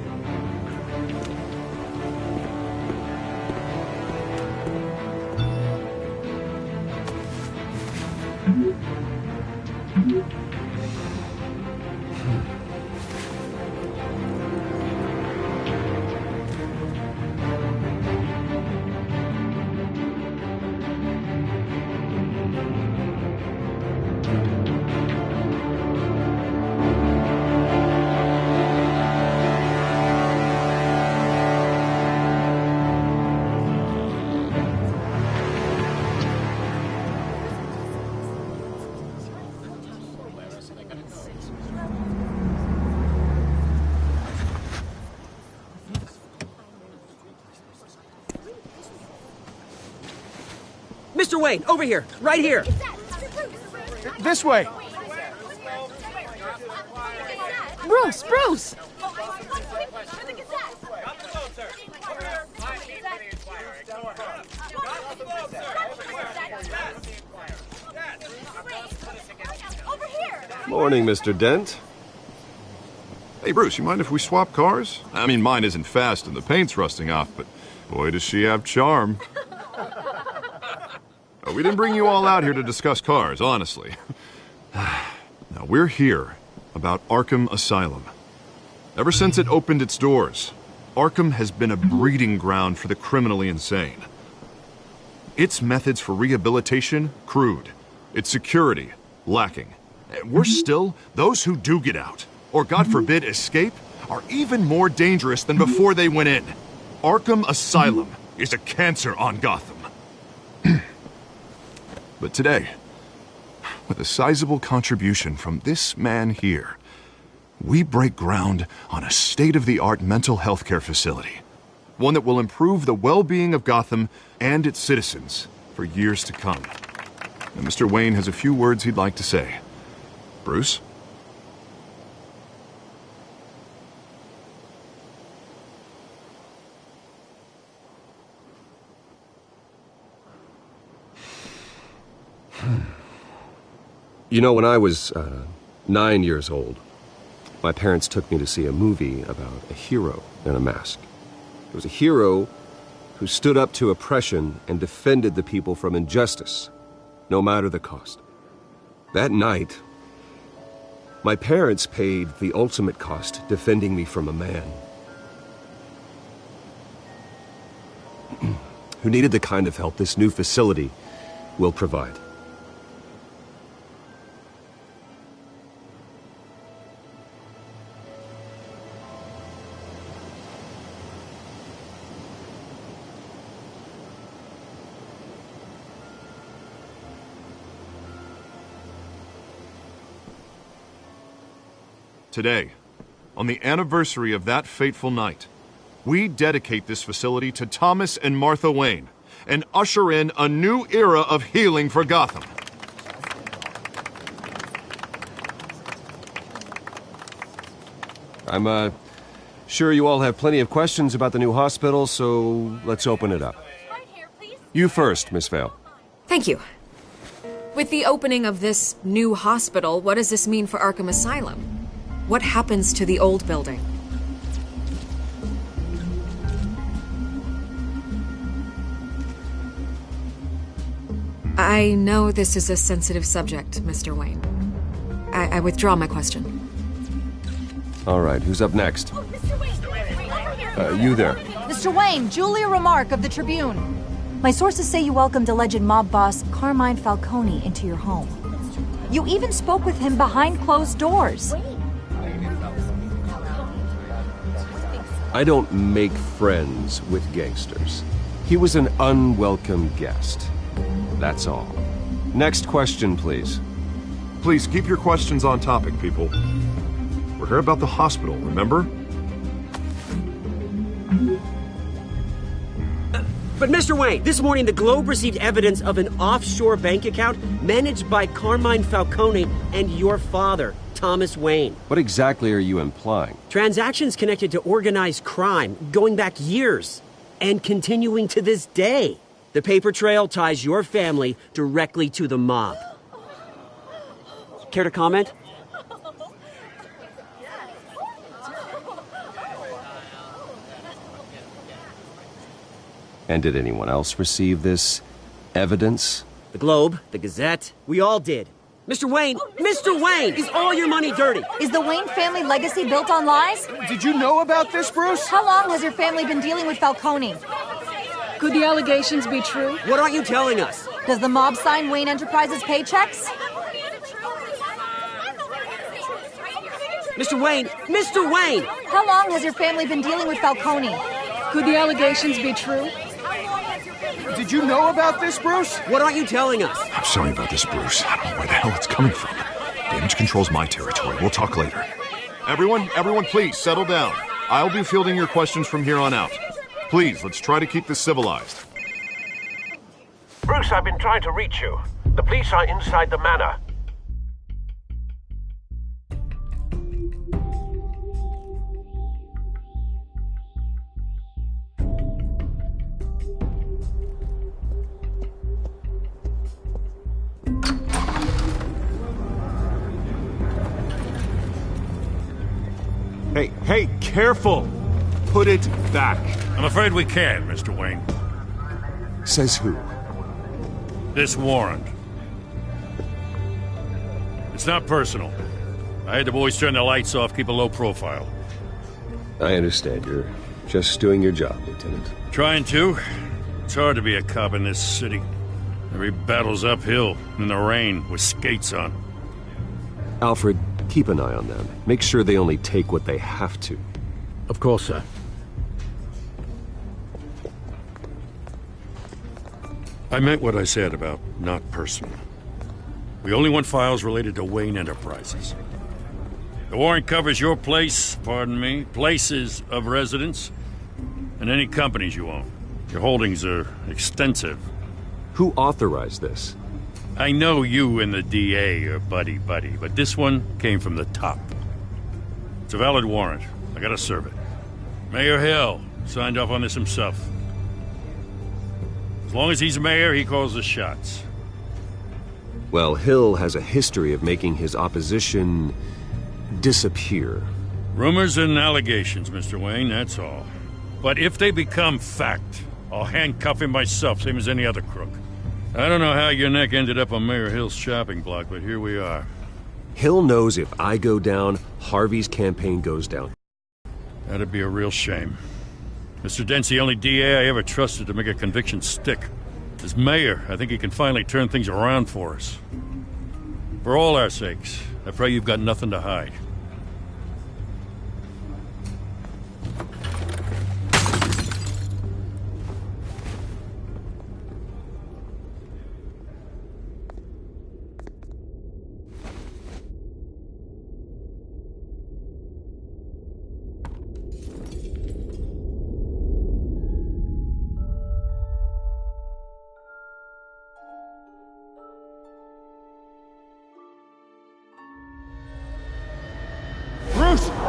Mr. Wayne, over here, right here. This way. Bruce, Bruce! Morning, Mr. Dent. Hey, Bruce, you mind if we swap cars? I mean, mine isn't fast and the paint's rusting off, but boy, does she have charm. We didn't bring you all out here to discuss cars, honestly. Now, we're here about Arkham Asylum. Ever since it opened its doors, Arkham has been a breeding ground for the criminally insane. Its methods for rehabilitation, crude. Its security, lacking. And worse still, those who do get out, or God forbid escape, are even more dangerous than before they went in. Arkham Asylum is a cancer on Gotham. But today, with a sizable contribution from this man here, we break ground on a state-of-the-art mental health care facility. One that will improve the well-being of Gotham and its citizens for years to come. And Mr. Wayne has a few words he'd like to say. Bruce? You know, when I was 9 years old, my parents took me to see a movie about a hero in a mask. It was a hero who stood up to oppression and defended the people from injustice, no matter the cost. That night, my parents paid the ultimate cost defending me from a man who needed the kind of help this new facility will provide. Today, on the anniversary of that fateful night, we dedicate this facility to Thomas and Martha Wayne and usher in a new era of healing for Gotham. I'm sure you all have plenty of questions about the new hospital, so let's open it up. You first, Miss Vale. Thank you. With the opening of this new hospital, what does this mean for Arkham Asylum? What happens to the old building? I know this is a sensitive subject, Mr. Wayne. I withdraw my question. All right, who's up next? You there. Mr. Wayne, Julia Remark of the Tribune. My sources say you welcomed alleged mob boss Carmine Falcone into your home. You even spoke with him behind closed doors. I don't make friends with gangsters. He was an unwelcome guest. That's all. Next question, please. Please keep your questions on topic, people. We're here about the hospital, remember? But Mr. Wayne, this morning the Globe received evidence of an offshore bank account managed by Carmine Falcone and your father, Thomas Wayne. What exactly are you implying? Transactions connected to organized crime going back years and continuing to this day. The paper trail ties your family directly to the mob. Care to comment? And did anyone else receive this evidence? The Globe, the Gazette, we all did. Mr. Wayne, is all your money dirty? Is the Wayne family legacy built on lies? Did you know about this, Bruce? How long has your family been dealing with Falcone? Could the allegations be true? What aren't you telling us? Does the mob sign Wayne Enterprises paychecks? Mr. Wayne! How long has your family been dealing with Falcone? Could the allegations be true? Did you know about this, Bruce? What aren't you telling us? I'm sorry about this, Bruce. I don't know where the hell it's coming from. Damage control's my territory. We'll talk later. Everyone, please, settle down. I'll be fielding your questions from here on out. Please, let's try to keep this civilized. Bruce, I've been trying to reach you. The police are inside the manor. Hey, careful! Put it back. I'm afraid we can't, Mr. Wayne. Says who? This warrant. It's not personal. I had the boys turn the lights off, keep a low profile. I understand. You're just doing your job, Lieutenant. Trying to. It's hard to be a cop in this city. Every battle's uphill, in the rain, with skates on. Alfred, keep an eye on them. Make sure they only take what they have to. Of course, sir. I meant what I said about not personal. We only want files related to Wayne Enterprises. The warrant covers your places of residence, and any companies you own. Your holdings are extensive. Who authorized this? I know you and the DA are buddy-buddy, but this one came from the top. It's a valid warrant. I gotta serve it. Mayor Hill signed off on this himself. As long as he's mayor, he calls the shots. Well, Hill has a history of making his opposition disappear. Rumors and allegations, Mr. Wayne, that's all. But if they become fact, I'll handcuff him myself, same as any other crook. I don't know how your neck ended up on Mayor Hill's shopping block, but here we are. Hill knows if I go down, Harvey's campaign goes down. That'd be a real shame. Mr. Dent's the only DA I ever trusted to make a conviction stick. As mayor, I think he can finally turn things around for us. For all our sakes, I pray you've got nothing to hide.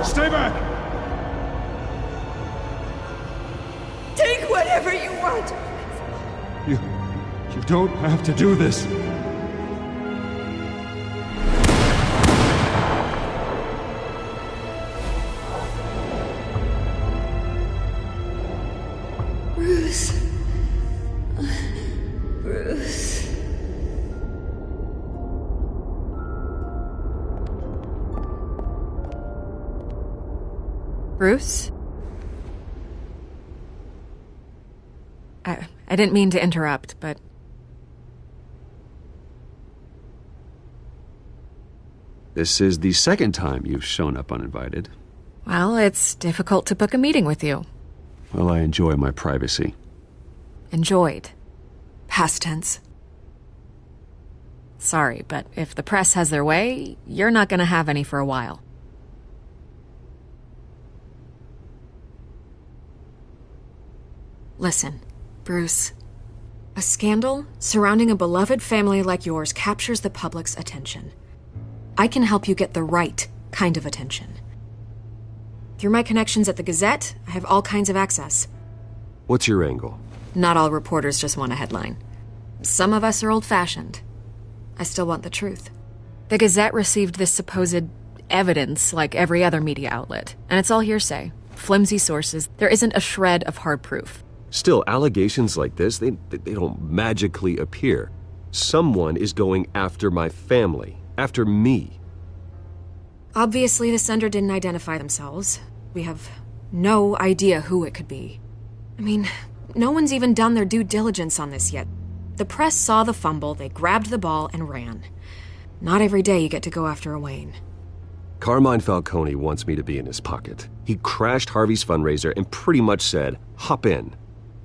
Stay back! Take whatever you want. You don't have to do this. Bruce. Bruce. Bruce? I didn't mean to interrupt, but... This is the second time you've shown up uninvited. Well, it's difficult to book a meeting with you. Well, I enjoy my privacy. Enjoyed. Past tense. Sorry, but if the press has their way, you're not gonna have any for a while. Listen, Bruce, a scandal surrounding a beloved family like yours captures the public's attention. I can help you get the right kind of attention. Through my connections at the Gazette, I have all kinds of access. What's your angle? Not all reporters just want a headline. Some of us are old-fashioned. I still want the truth. The Gazette received this supposed evidence like every other media outlet, and it's all hearsay. Flimsy sources. There isn't a shred of hard proof. Still, allegations like this, they don't magically appear. Someone is going after my family, after me. Obviously, the sender didn't identify themselves. We have no idea who it could be. I mean, no one's even done their due diligence on this yet. The press saw the fumble, they grabbed the ball and ran. Not every day you get to go after a Wayne. Carmine Falcone wants me to be in his pocket. He crashed Harvey's fundraiser and pretty much said, hop in.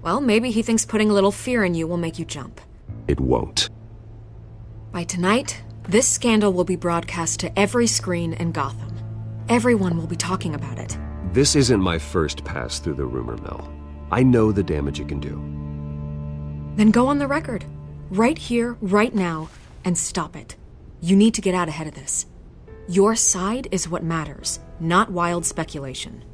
Well, maybe he thinks putting a little fear in you will make you jump. It won't. By tonight, this scandal will be broadcast to every screen in Gotham. Everyone will be talking about it. This isn't my first pass through the rumor mill. I know the damage it can do. Then go on the record. Right here, right now, and stop it. You need to get out ahead of this. Your side is what matters, not wild speculation.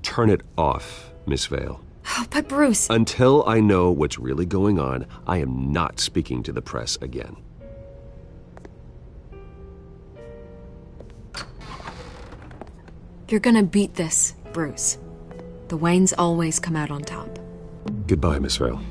Turn it off, Miss Vale. Oh, but Bruce... Until I know what's really going on, I am not speaking to the press again. You're gonna beat this, Bruce. The Waynes always come out on top. Goodbye, Miss Vale.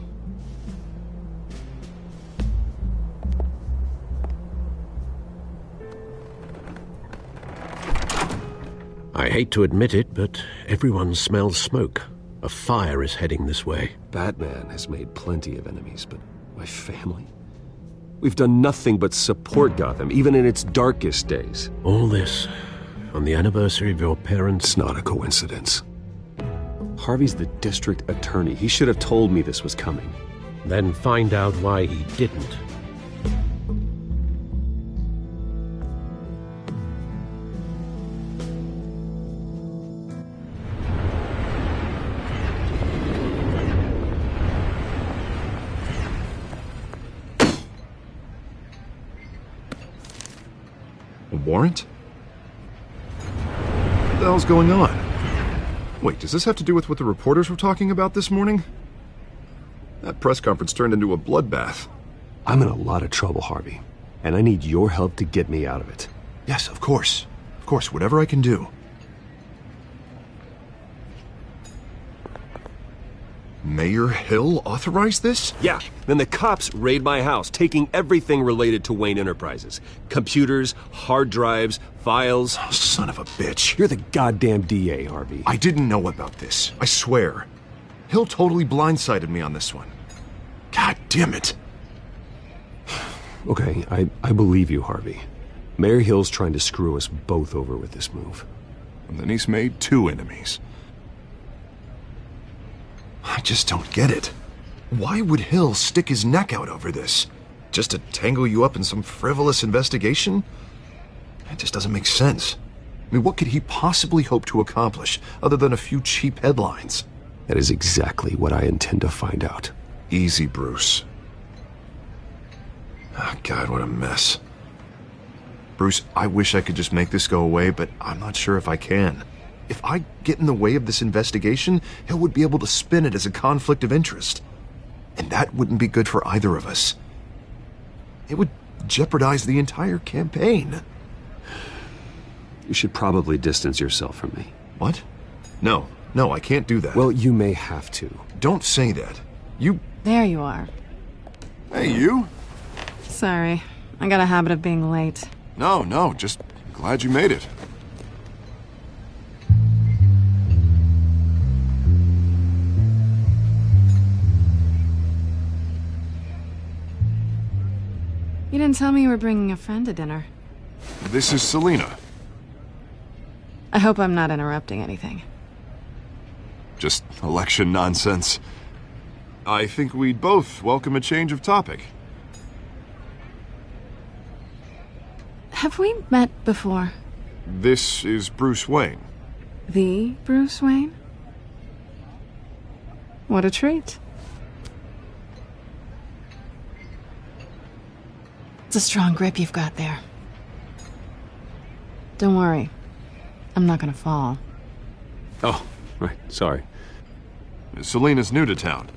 I hate to admit it, but everyone smells smoke. A fire is heading this way. Batman has made plenty of enemies, but my family? We've done nothing but support Gotham, even in its darkest days. All this on the anniversary of your parents'... It's not a coincidence. Harvey's the district attorney. He should have told me this was coming. Then find out why he didn't. A warrant? What the hell's going on? Wait, does this have to do with what the reporters were talking about this morning? That press conference turned into a bloodbath. I'm in a lot of trouble, Harvey, and I need your help to get me out of it. Yes, of course. Of course, whatever I can do. Mayor Hill authorized this? Yeah, then the cops raid my house, taking everything related to Wayne Enterprises. Computers, hard drives, files. Oh, son of a bitch. You're the goddamn DA, Harvey. I didn't know about this. I swear. Hill totally blindsided me on this one. God damn it. Okay, I believe you, Harvey. Mayor Hill's trying to screw us both over with this move. And then he's made 2 enemies. I just don't get it. Why would Hill stick his neck out over this? Just to tangle you up in some frivolous investigation? It just doesn't make sense. I mean, what could he possibly hope to accomplish other than a few cheap headlines? That is exactly what I intend to find out. Easy, Bruce. Oh, God, what a mess. Bruce, I wish I could just make this go away, but I'm not sure if I can. If I get in the way of this investigation, Hill would be able to spin it as a conflict of interest. And that wouldn't be good for either of us. It would jeopardize the entire campaign. You should probably distance yourself from me. What? No, I can't do that. Well, you may have to. Don't say that. You... There you are. Hey, you? Sorry. I got a habit of being late. No, just glad you made it. You didn't tell me you were bringing a friend to dinner. This is Selina. I hope I'm not interrupting anything. Just election nonsense. I think we'd both welcome a change of topic. Have we met before? This is Bruce Wayne. The Bruce Wayne? What a treat. It's a strong grip you've got there. Don't worry. I'm not gonna fall. Oh, right. Sorry. Selena's new to town.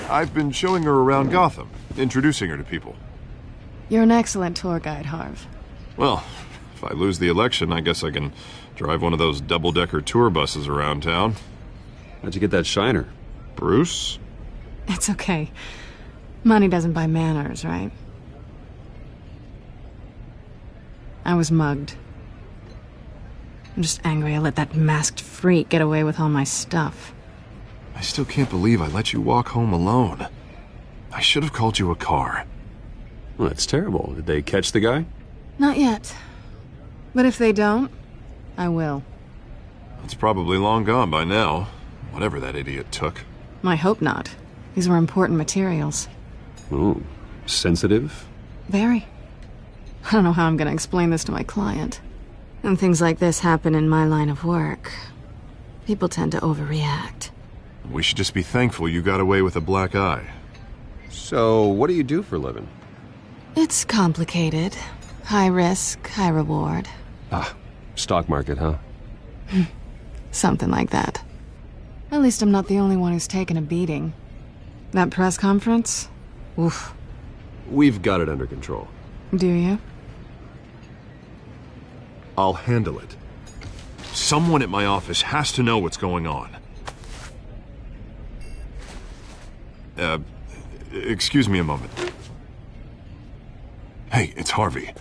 I've been showing her around Gotham, introducing her to people. You're an excellent tour guide, Harv. Well, if I lose the election, I guess I can drive one of those double-decker tour buses around town. How'd you get that shiner? Bruce? It's okay. Money doesn't buy manners, right? I was mugged. I'm just angry I let that masked freak get away with all my stuff. I still can't believe I let you walk home alone. I should have called you a car. Well, that's terrible. Did they catch the guy? Not yet. But if they don't, I will. It's probably long gone by now, whatever that idiot took. I hope not. These were important materials. Ooh, sensitive? Very. I don't know how I'm gonna explain this to my client. When things like this happen in my line of work, people tend to overreact. We should just be thankful you got away with a black eye. So, what do you do for a living? It's complicated. High risk, high reward. Ah, stock market, huh? Something like that. At least I'm not the only one who's taken a beating. That press conference? Oof. We've got it under control. Do you? I'll handle it. Someone at my office has to know what's going on. Excuse me a moment. Hey, it's Harvey.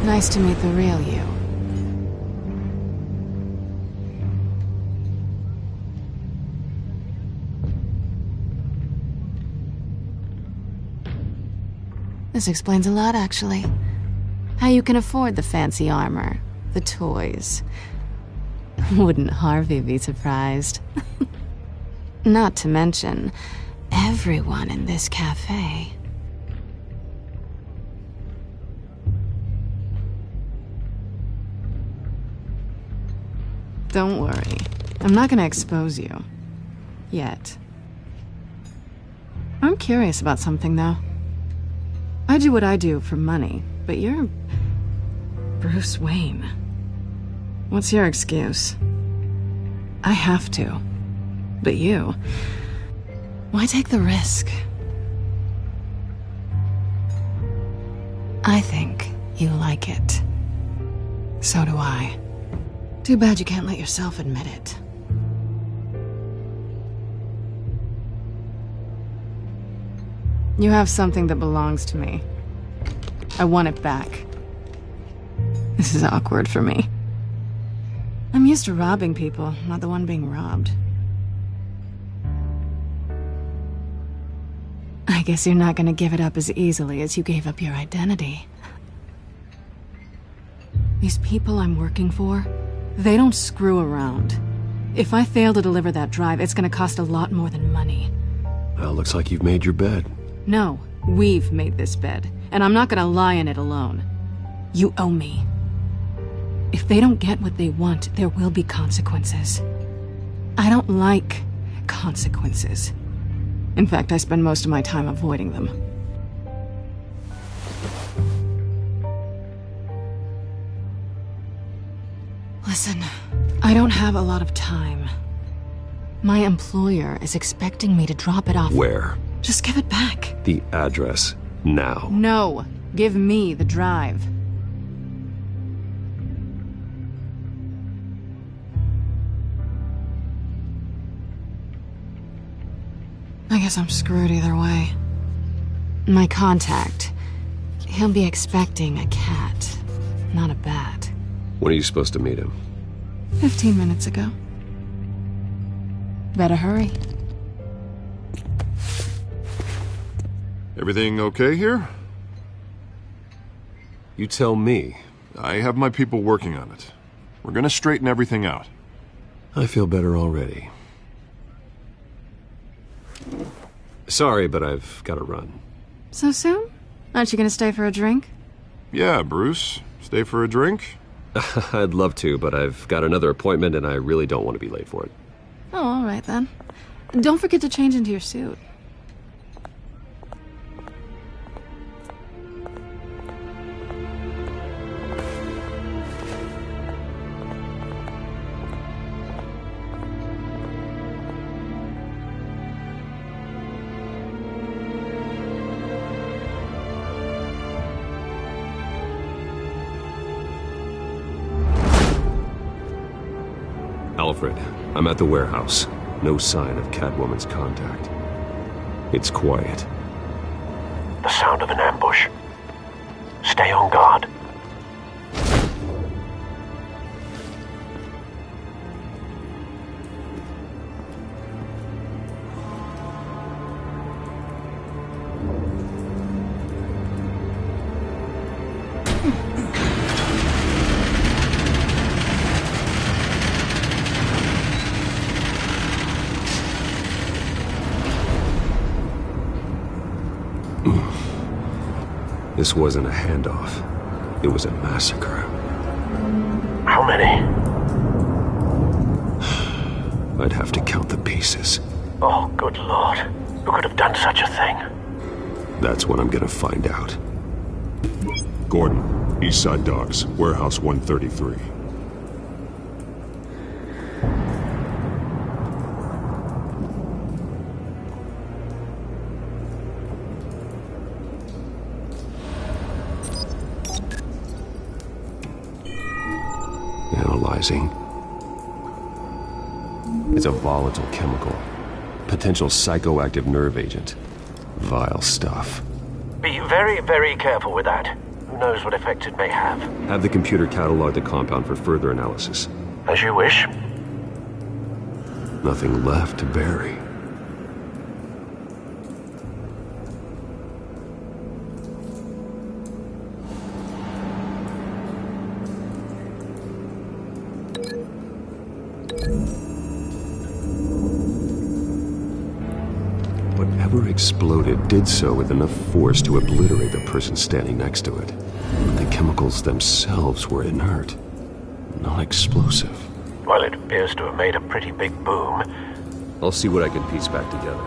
Nice to meet the real you. This explains a lot, actually. How you can afford the fancy armor, the toys. Wouldn't Harvey be surprised? Not to mention, everyone in this cafe. Don't worry. I'm not gonna expose you. Yet. I'm curious about something, though. I do what I do for money, but you're Bruce Wayne. What's your excuse? I have to. But you... why take the risk? I think you like it. So do I. Too bad you can't let yourself admit it. You have something that belongs to me. I want it back. This is awkward for me. I'm used to robbing people, not the one being robbed. I guess you're not gonna give it up as easily as you gave up your identity. These people I'm working for, they don't screw around. If I fail to deliver that drive, it's gonna cost a lot more than money. Well, looks like you've made your bed. No, we've made this bed, and I'm not gonna lie in it alone. You owe me. If they don't get what they want, there will be consequences. I don't like consequences. In fact, I spend most of my time avoiding them. Listen, I don't have a lot of time. My employer is expecting me to drop it off. Where? Just give it back. The address, now. No, give me the drive. I guess I'm screwed either way. My contact, he'll be expecting a cat, not a bat. When are you supposed to meet him? 15 minutes ago. Better hurry. Everything okay here? You tell me. I have my people working on it. We're gonna straighten everything out. I feel better already. Sorry, but I've got to run. So soon? Aren't you gonna stay for a drink? Yeah, Bruce. Stay for a drink? I'd love to, but I've got another appointment and I really don't want to be late for it. Oh, all right then. Don't forget to change into your suit. Alfred, I'm at the warehouse. No sign of Catwoman's contact. It's quiet. The sound of an ambush. Stay on guard. This wasn't a handoff. It was a massacre. How many? I'd have to count the pieces. Oh, good lord. Who could have done such a thing? That's what I'm gonna find out. Gordon, Eastside Docks, Warehouse 133. Analyzing. It's a volatile chemical. Potential psychoactive nerve agent. Vile stuff. Be very, very careful with that. Who knows what effect it may have. Have the computer catalog the compound for further analysis. As you wish. Nothing left to bury. Whatever exploded did so with enough force to obliterate the person standing next to it. But the chemicals themselves were inert, non-explosive. Well, it appears to have made a pretty big boom. I'll see what I can piece back together.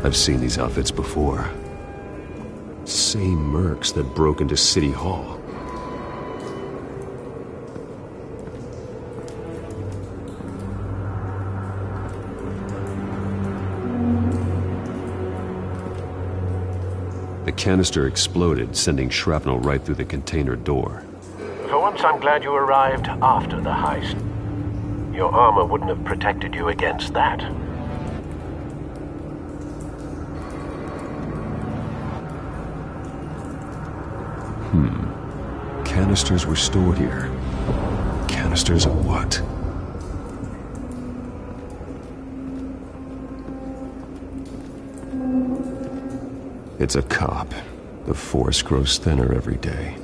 I've seen these outfits before. Same mercs that broke into City Hall. The canister exploded, sending shrapnel right through the container door. For once, I'm glad you arrived after the heist. Your armor wouldn't have protected you against that. Canisters were stored here. Canisters of what? It's a cop. The force grows thinner every day.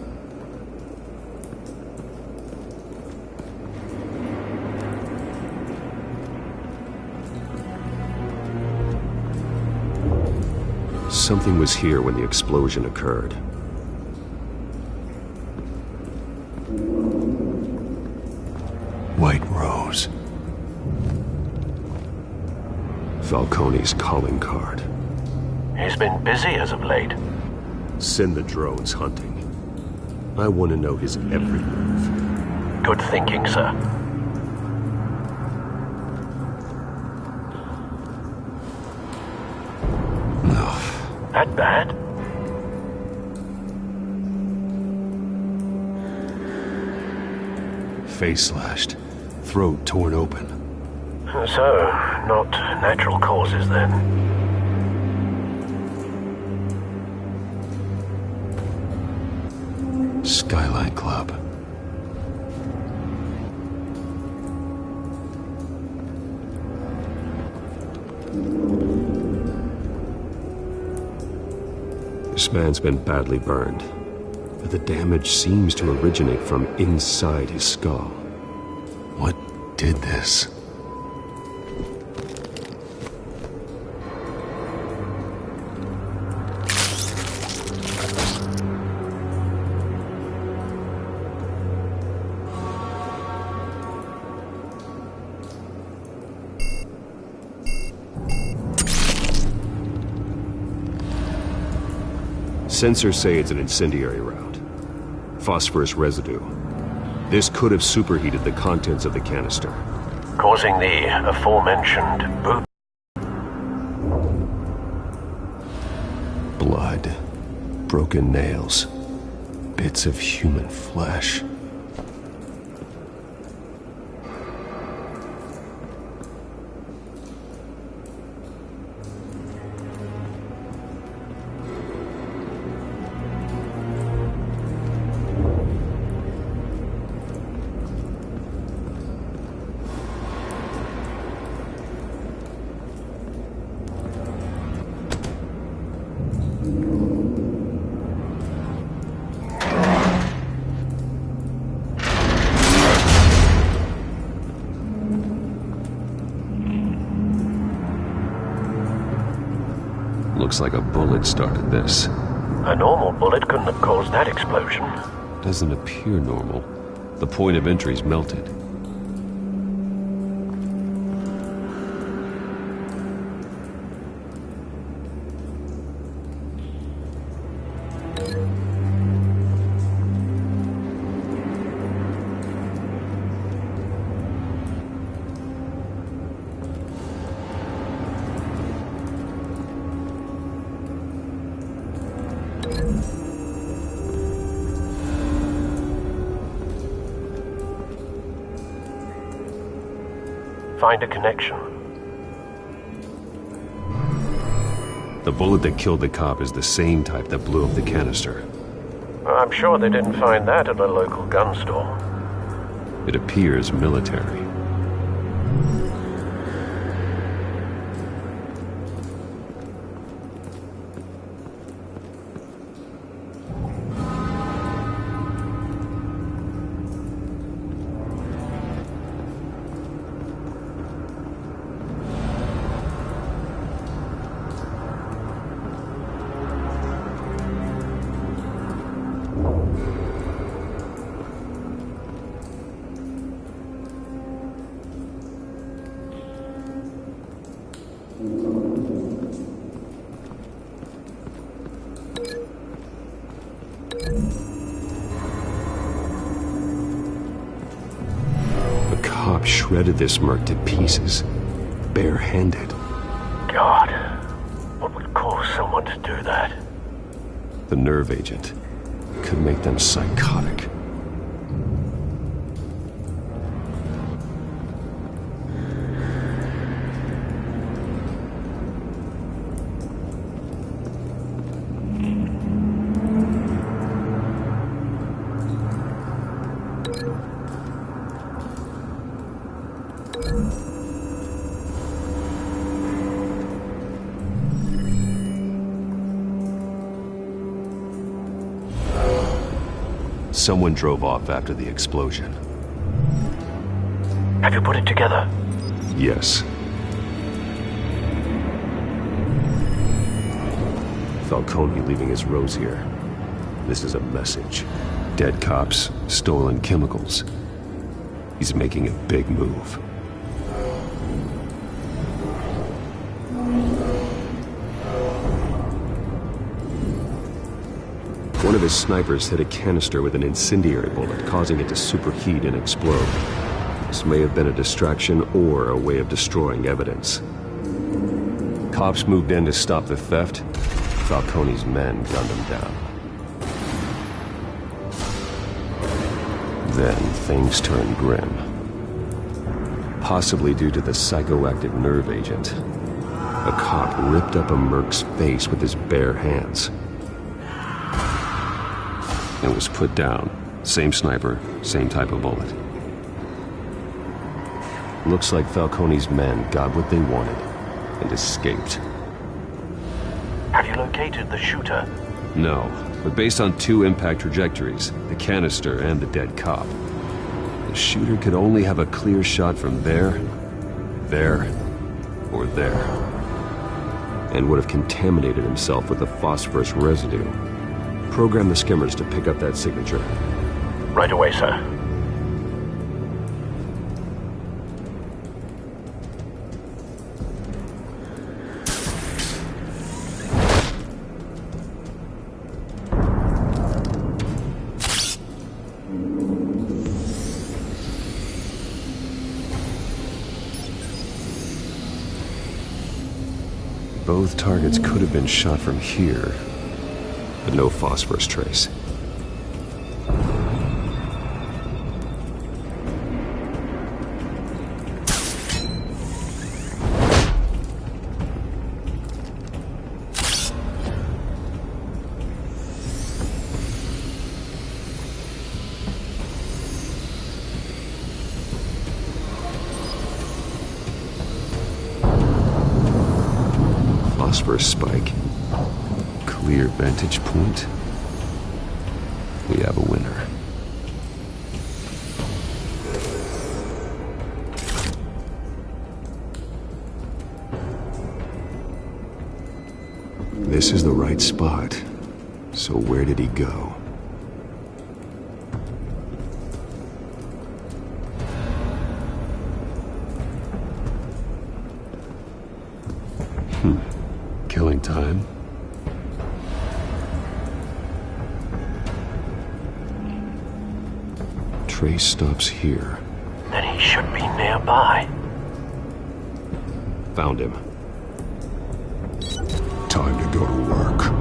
Something was here when the explosion occurred. White Rose. Falcone's calling card. He's been busy as of late. Send the drones hunting. I want to know his every move. Good thinking, sir. No. That bad? Face slashed. Throat torn open. So, not natural causes then. Skyline Club. This man's been badly burned, but the damage seems to originate from inside his skull. What did this? Sensors say it's an incendiary round. Phosphorus residue. This could have superheated the contents of the canister, causing the aforementioned boot. Blood, broken nails, bits of human flesh. Looks like a bullet started this. A normal bullet couldn't have caused that explosion. Doesn't appear normal. The point of entry's melted. Find a connection. The bullet that killed the cop is the same type that blew up the canister. I'm sure they didn't find that at a local gun store. It appears military. Shredded this merc to pieces, barehanded. God, what would cause someone to do that? The nerve agent could make them psychotic. Someone drove off after the explosion. Have you put it together? Yes. Falcone leaving his rose here. This is a message. Dead cops, stolen chemicals. He's making a big move. One of his snipers hit a canister with an incendiary bullet, causing it to superheat and explode. This may have been a distraction or a way of destroying evidence. Cops moved in to stop the theft. Falcone's men gunned him down. Then things turned grim. Possibly due to the psychoactive nerve agent. A cop ripped up a merc's face with his bare hands. And was put down. Same sniper, same type of bullet. Looks like Falcone's men got what they wanted and escaped. Have you located the shooter? No, but based on 2 impact trajectories, the canister and the dead cop, the shooter could only have a clear shot from there, or there, and would have contaminated himself with the phosphorus residue. Program the skimmers to pick up that signature. Right away, sir. Both targets could have been shot from here, but no phosphorus trace. Phosphorus spike. Clear vantage point. We have a winner. This is the right spot. So where did he go? Killing time. Trace stops here. Then he should be nearby. Found him. Time to go to work.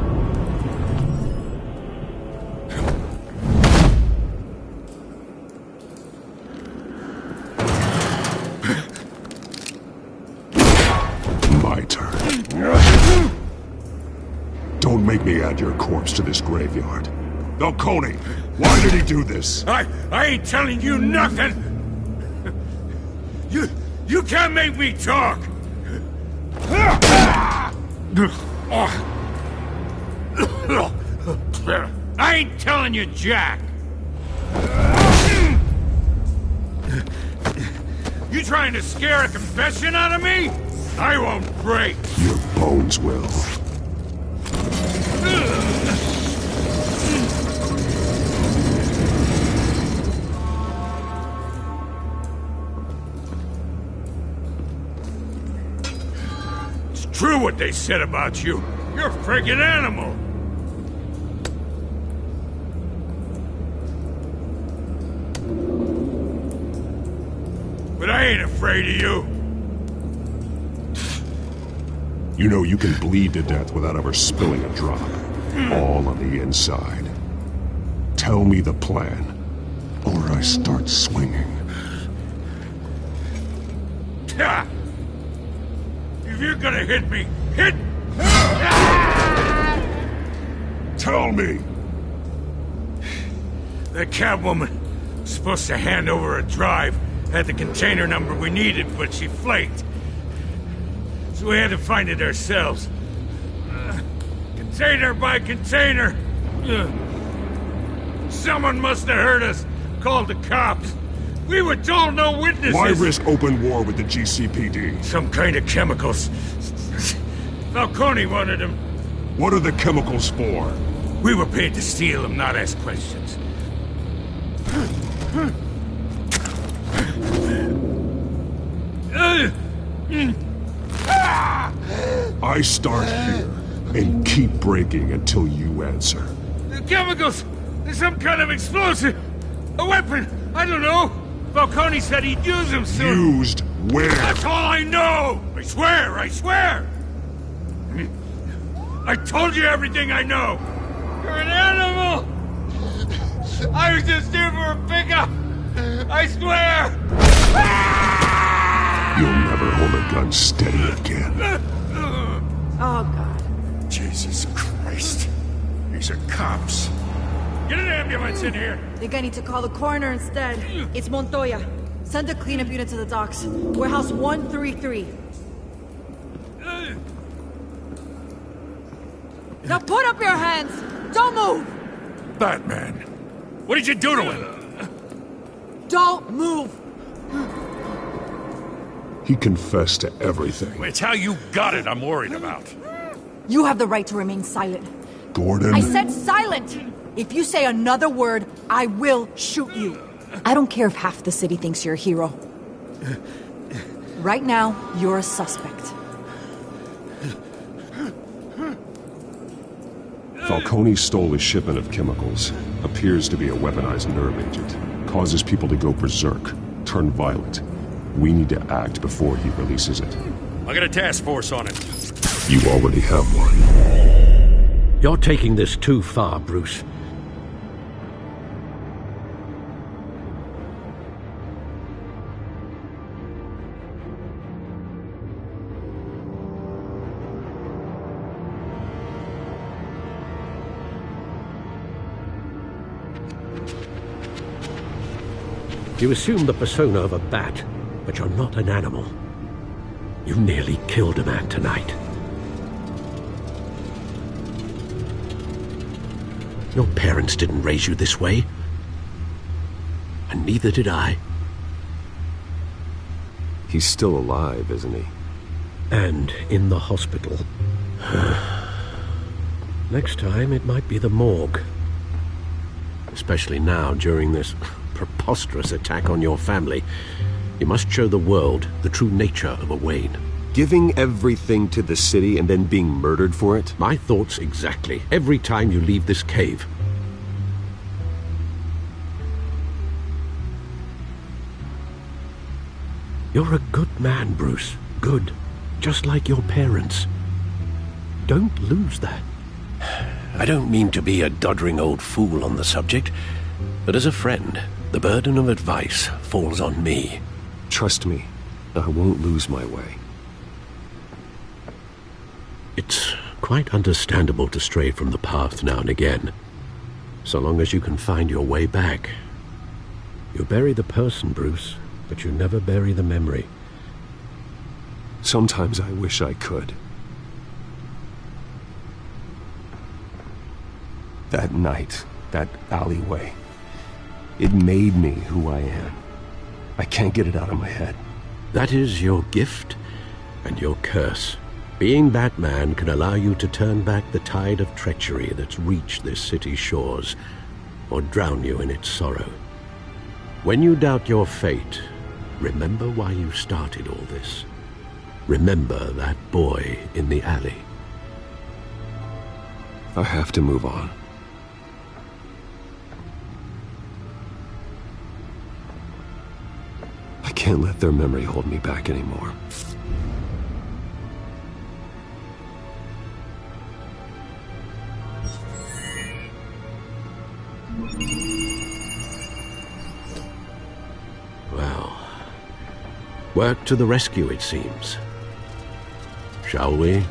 My turn. Don't make me add your corpse to this graveyard. Falcone, why did he do this? I ain't telling you nothing! You can't make me talk! I ain't telling you jack! You trying to scare a confession out of me? I won't break! Your bones will. It's true what they said about you. You're a friggin' animal! But I ain't afraid of you. You know you can bleed to death without ever spilling a drop. All on the inside. Tell me the plan, or I start swinging. If you're gonna hit me, hit... Tell me! The Catwoman was supposed to hand over a drive, had the container number we needed, but she flaked. So we had to find it ourselves. Container by container. Someone must have heard us, called the cops. We were told no witnesses. Why risk open war with the GCPD? Some kind of chemicals. Falcone wanted them. What are the chemicals for? We were paid to steal them, not ask questions. I start here and keep breaking until you answer. The chemicals! There's some kind of explosive! A weapon! I don't know! Falcone said he'd use them soon! Used where? That's all I know! I swear! I swear! I told you everything I know! You're an animal! I was just here for a pickup! I swear! You'll never hold a gun steady again. Oh, God. Jesus Christ. These are cops. Get an ambulance in here! Think I need to call the coroner instead. It's Montoya. Send a cleanup unit to the docks. Warehouse 133. Now put up your hands! Don't move! Batman, what did you do to him? Don't move! He confessed to everything. It's how you got it I'm worried about. You have the right to remain silent. Gordon? I said silent! If you say another word, I will shoot you. I don't care if half the city thinks you're a hero. Right now, you're a suspect. Falcone stole a shipment of chemicals. Appears to be a weaponized nerve agent. Causes people to go berserk, turn violent. We need to act before he releases it. I got a task force on it. You already have one. You're taking this too far, Bruce. You assume the persona of a bat, but you're not an animal. You nearly killed a man tonight. Your parents didn't raise you this way. And neither did I. He's still alive, isn't he? And in the hospital. Next time, it might be the morgue. Especially now, during this preposterous attack on your family. You must show the world the true nature of a Wayne. Giving everything to the city and then being murdered for it? My thoughts exactly. Every time you leave this cave. You're a good man, Bruce. Good. Just like your parents. Don't lose that. I don't mean to be a doddering old fool on the subject, but as a friend, the burden of advice falls on me. Trust me, I won't lose my way. It's quite understandable to stray from the path now and again, so long as you can find your way back. You bury the person, Bruce, but you never bury the memory. Sometimes I wish I could. That night, that alleyway, it made me who I am. I can't get it out of my head. That is your gift and your curse. Being Batman can allow you to turn back the tide of treachery that's reached this city's shores, or drown you in its sorrow. When you doubt your fate, remember why you started all this. Remember that boy in the alley. I have to move on. I can't let their memory hold me back anymore. Well, work to the rescue, it seems. Shall we?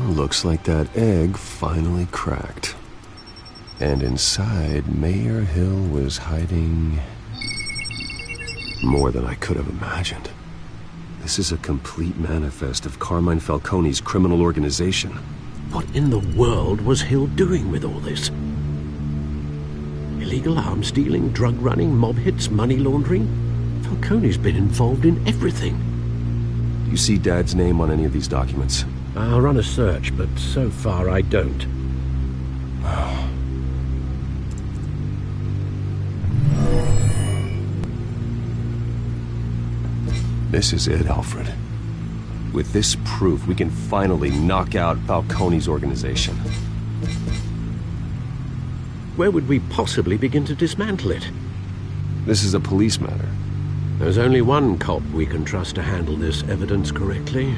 Looks like that egg finally cracked. And inside, Mayor Hill was hiding more than I could have imagined. This is a complete manifest of Carmine Falcone's criminal organization. What in the world was Hill doing with all this? Illegal arms dealing, drug running, mob hits, money laundering? Falcone's been involved in everything. Do you see Dad's name on any of these documents? I'll run a search, but so far I don't. This is it, Alfred. With this proof, we can finally knock out Falcone's organization. Where would we possibly begin to dismantle it? This is a police matter. There's only one cop we can trust to handle this evidence correctly.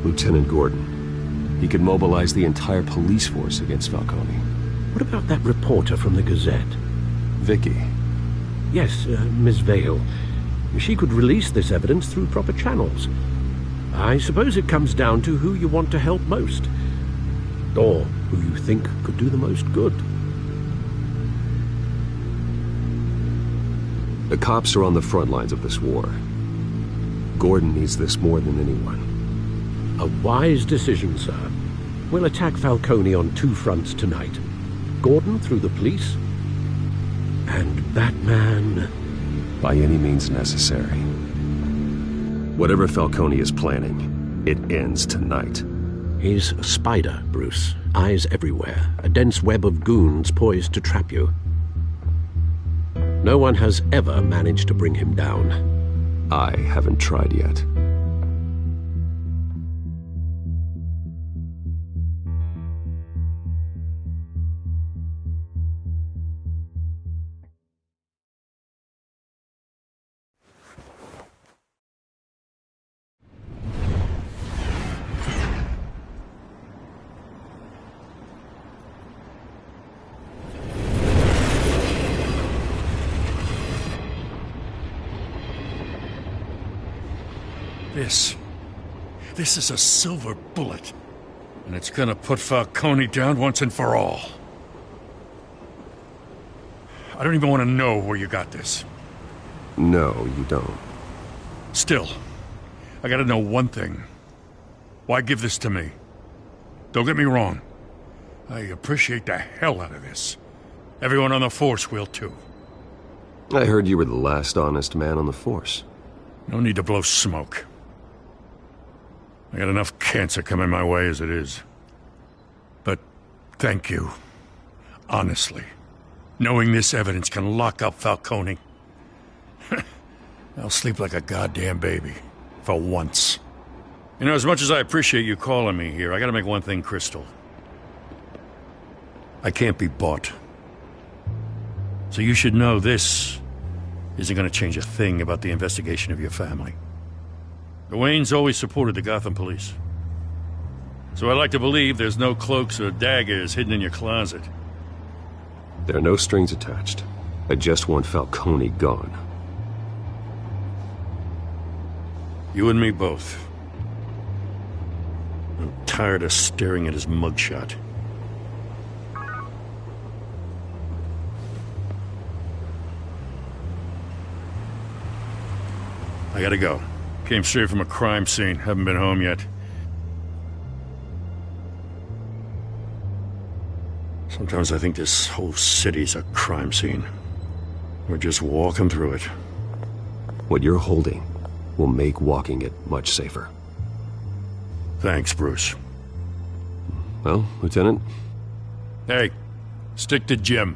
Lieutenant Gordon. He could mobilize the entire police force against Falcone. What about that reporter from the Gazette? Vicky. Yes, Miss Vale. She could release this evidence through proper channels. I suppose it comes down to who you want to help most. Or who you think could do the most good. The cops are on the front lines of this war. Gordon needs this more than anyone. A wise decision, sir. We'll attack Falcone on two fronts tonight. Gordon through the police, and Batman... by any means necessary. Whatever Falcone is planning, it ends tonight. He's a spider, Bruce. Eyes everywhere. A dense web of goons poised to trap you. No one has ever managed to bring him down. I haven't tried yet. This is a silver bullet. And it's gonna put Falcone down once and for all. I don't even want to know where you got this. No, you don't. Still, I gotta know one thing. Why give this to me? Don't get me wrong. I appreciate the hell out of this. Everyone on the Force will too. I heard you were the last honest man on the Force. No need to blow smoke. I got enough cancer coming my way as it is. But thank you. Honestly. Knowing this evidence can lock up Falcone. I'll sleep like a goddamn baby. For once. You know, as much as I appreciate you calling me here, I gotta make one thing crystal. I can't be bought. So you should know this isn't gonna change a thing about the investigation of your family. The Waynes always supported the Gotham police. So I like to believe there's no cloaks or daggers hidden in your closet. There are no strings attached. I just want Falcone gone. You and me both. I'm tired of staring at his mugshot. I gotta go. Came straight from a crime scene. Haven't been home yet. Sometimes I think this whole city's a crime scene. We're just walking through it. What you're holding will make walking it much safer. Thanks, Bruce. Well, Lieutenant? Hey, stick to Jim.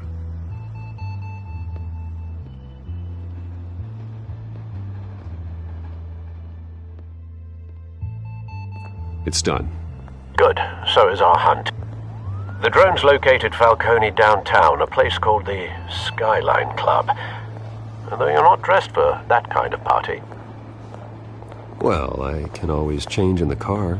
It's done. Good. So is our hunt. The drones located Falcone downtown, a place called the Skyline Club. Although you're not dressed for that kind of party. Well, I can always change in the car.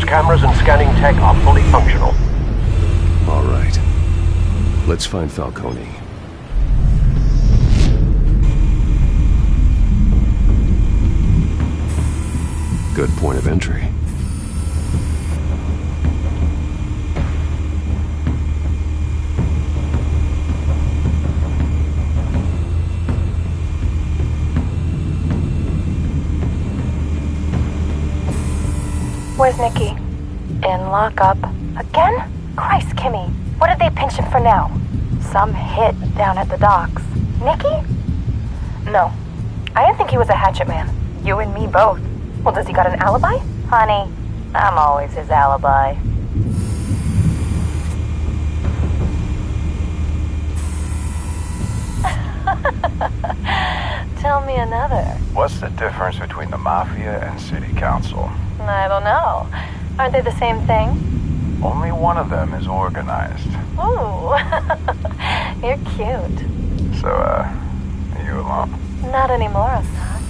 Cameras and scanning tech are fully functional. All right. Let's find Falcone. Good point of entry. Where's Nicky? In lockup. Again? Christ, Kimmy. What did they pinch him for now? Some hit down at the docks. Nicky? No. I didn't think he was a hatchet man. You and me both. Well, does he got an alibi? Honey, I'm always his alibi. Tell me another. What's the difference between the Mafia and City Council? I don't know. Aren't they the same thing? Only one of them is organized. Ooh. You're cute. So, are you alone? Not anymore, Assad.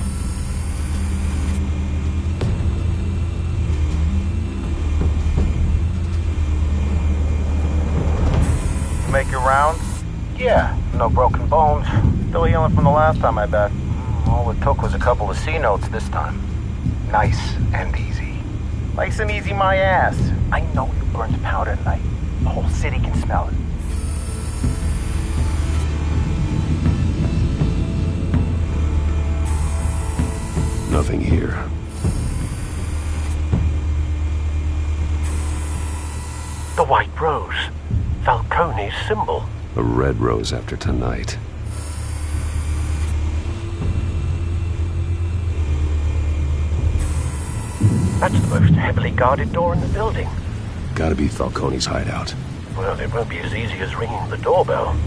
You make your rounds? Yeah, no broken bones. Still healing from the last time, I bet. All it took was a couple of C notes this time. Nice and easy. Nice and easy my ass. I know you burned powder tonight. The whole city can smell it. Nothing here. The White Rose. Falcone's symbol. A red rose after tonight. That's the most heavily guarded door in the building. Gotta be Falcone's hideout. Well, it won't be as easy as ringing the doorbell.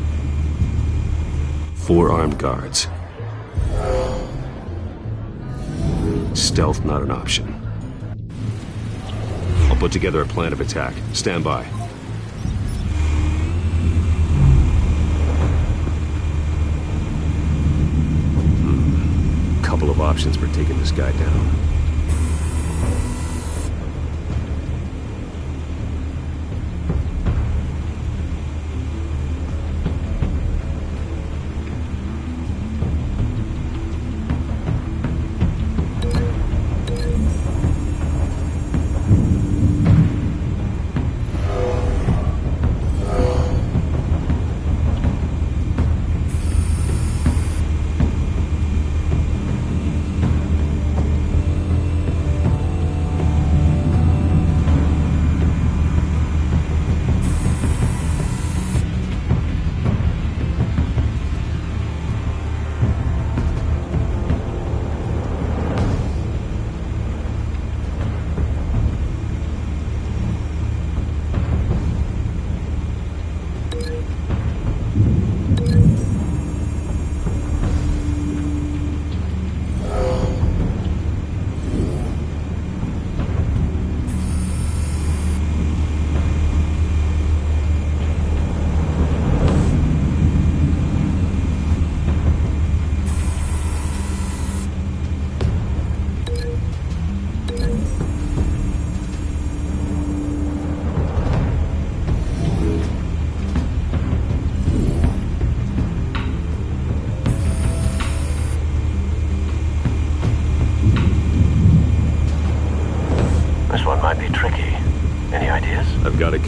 4 armed guards. Stealth not an option. I'll put together a plan of attack. Stand by. Couple of options for taking this guy down.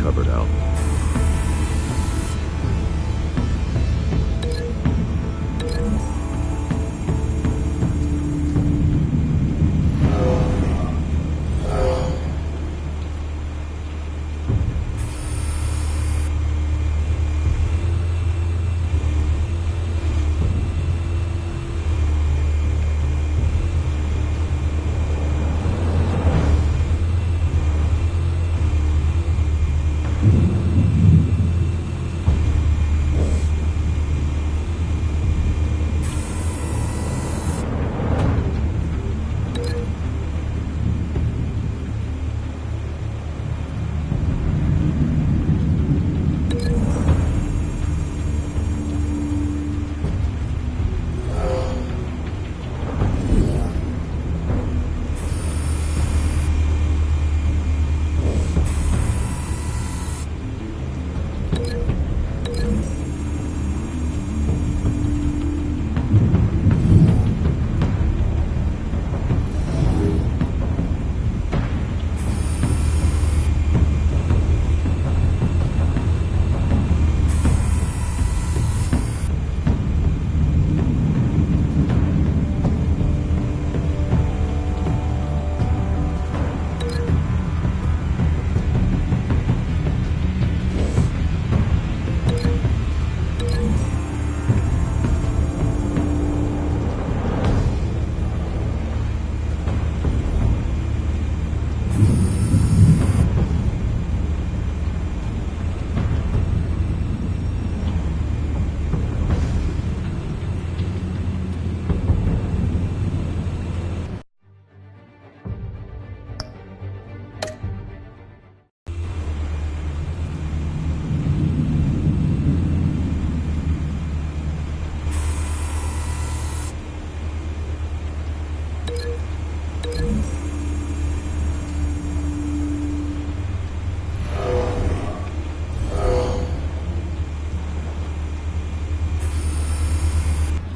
covered, Al.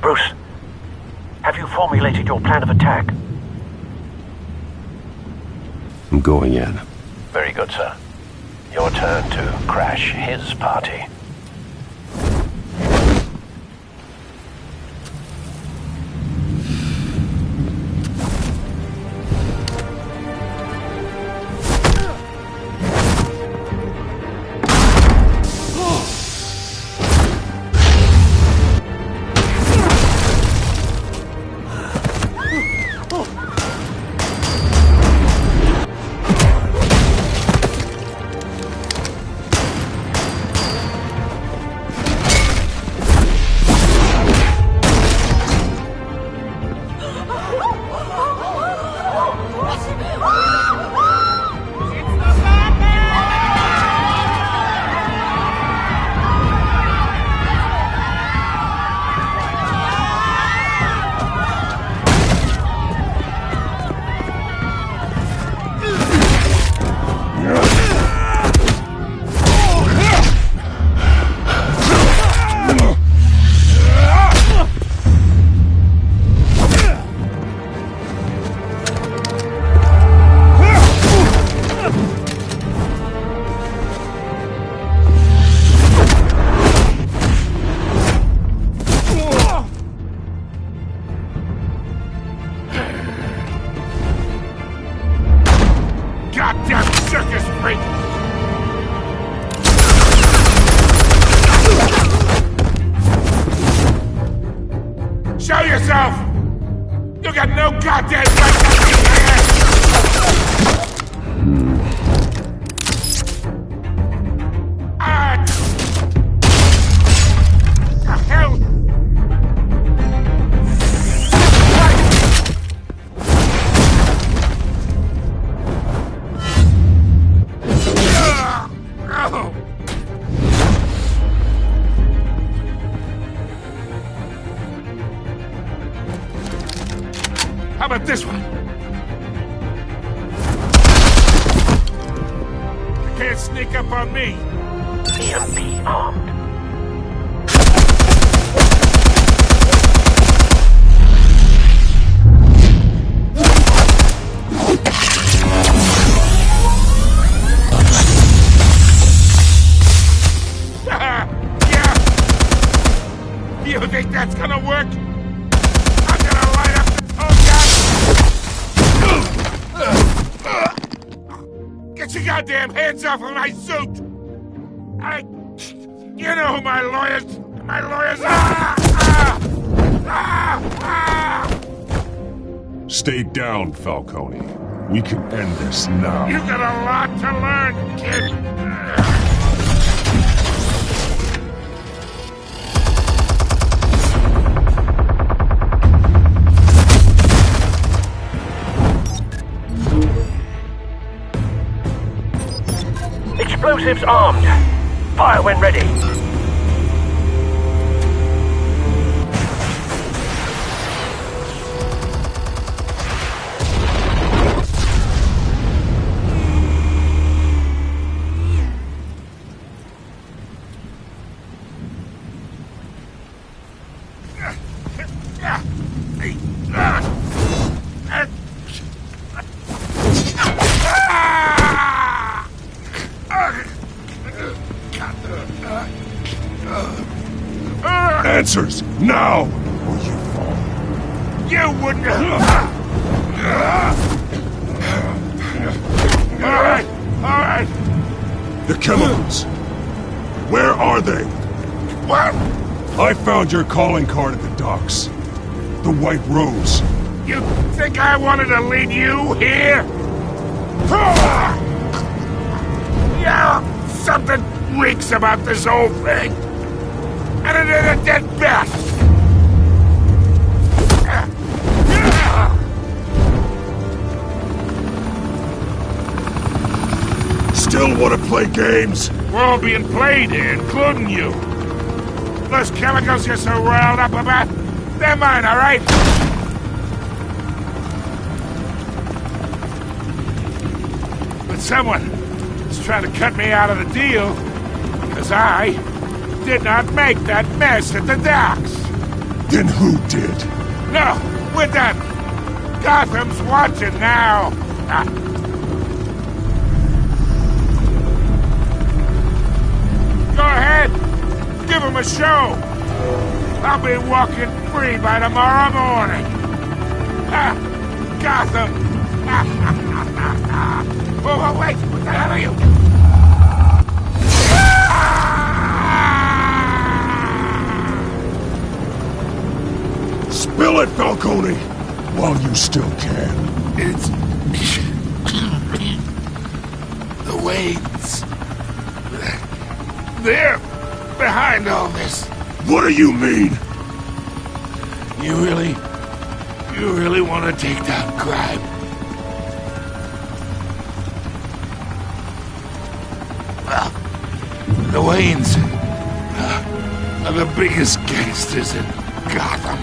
Bruce, have you formulated your plan of attack? I'm going in. Very good, sir. Your turn to crash his party. Goddamn circus freak! Show yourself! You got no goddamn right to be here! The hell? How about this one? You can't sneak up on me. EMP armed. that's gonna work? I'm gonna light up the whole Get your goddamn hands off of my suit! You know who my lawyers are! Stay down, Falcone. We can end this now. You got a lot to learn, kid. Explosives armed. Fire when ready. Answers, now, or you fall. You wouldn't All right. The chemicals. Where are they? What? I found your calling card at the docks. The White Rose. You think I wanted to lead you here? Yeah, something reeks about this whole thing. And it is a dead bat! Still want to play games? We're all being played here, including you. Those chemicals you're so riled up about, they're mine, all right? But someone is trying to cut me out of the deal, because I did not make that mess at the docks. Then who did? No, we're done. Gotham's watching now. Go ahead. Give him a show. I'll be walking free by tomorrow morning. Gotham. Oh, wait. What the hell are you? Spill it, Falcone, while you still can. It's the Waynes. They're behind all this. What do you mean? You really want to take down crime? Well, the Waynes are the biggest gangsters in Gotham.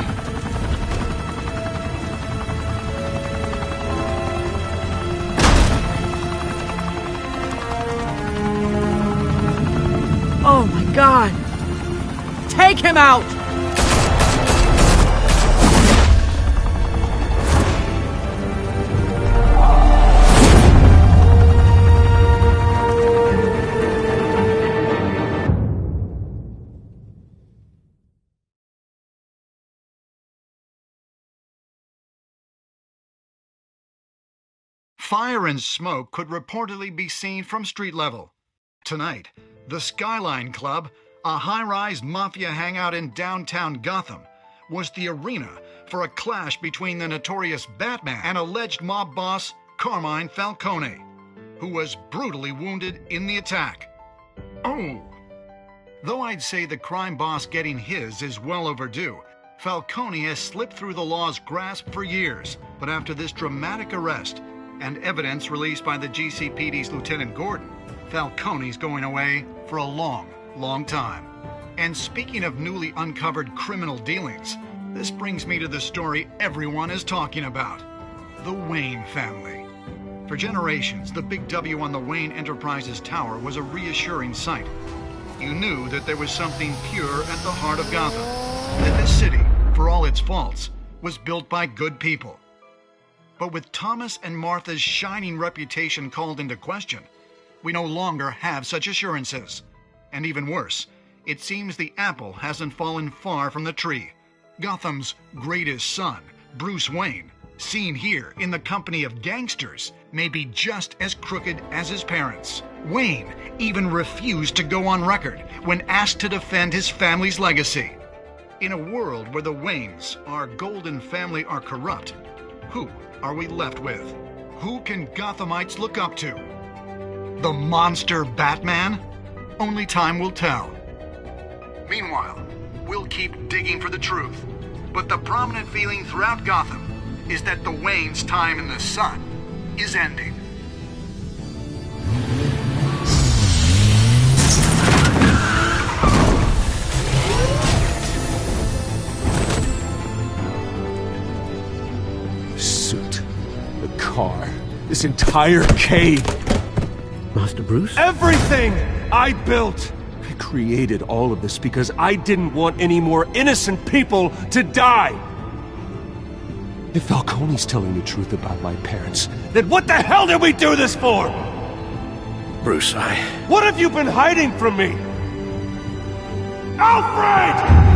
Oh my God! Take him out! Fire and smoke could reportedly be seen from street level. Tonight, the Skyline Club, a high-rise mafia hangout in downtown Gotham, was the arena for a clash between the notorious Batman and alleged mob boss Carmine Falcone, who was brutally wounded in the attack. Oh! Though I'd say the crime boss getting his is well overdue, Falcone has slipped through the law's grasp for years, but after this dramatic arrest and evidence released by the GCPD's Lieutenant Gordon, Falcone's going away for a long, long time. And speaking of newly uncovered criminal dealings, this brings me to the story everyone is talking about: the Wayne family. For generations, the big W on the Wayne Enterprises Tower was a reassuring sight. You knew that there was something pure at the heart of Gotham, that this city, for all its faults, was built by good people. But with Thomas and Martha's shining reputation called into question, we no longer have such assurances. And even worse, it seems the apple hasn't fallen far from the tree. Gotham's greatest son, Bruce Wayne, seen here in the company of gangsters, may be just as crooked as his parents. Wayne even refused to go on record when asked to defend his family's legacy. In a world where the Waynes, our golden family, are corrupt, who are we left with? Who can Gothamites look up to? The monster Batman? Only time will tell. Meanwhile, we'll keep digging for the truth. But the prominent feeling throughout Gotham is that the Waynes' time in the sun is ending. The suit, the car, this entire cave. Master Bruce? Everything I built! I created all of this because I didn't want any more innocent people to die! If Falcone's telling the truth about my parents, then what the hell did we do this for? Bruce, What have you been hiding from me? Alfred!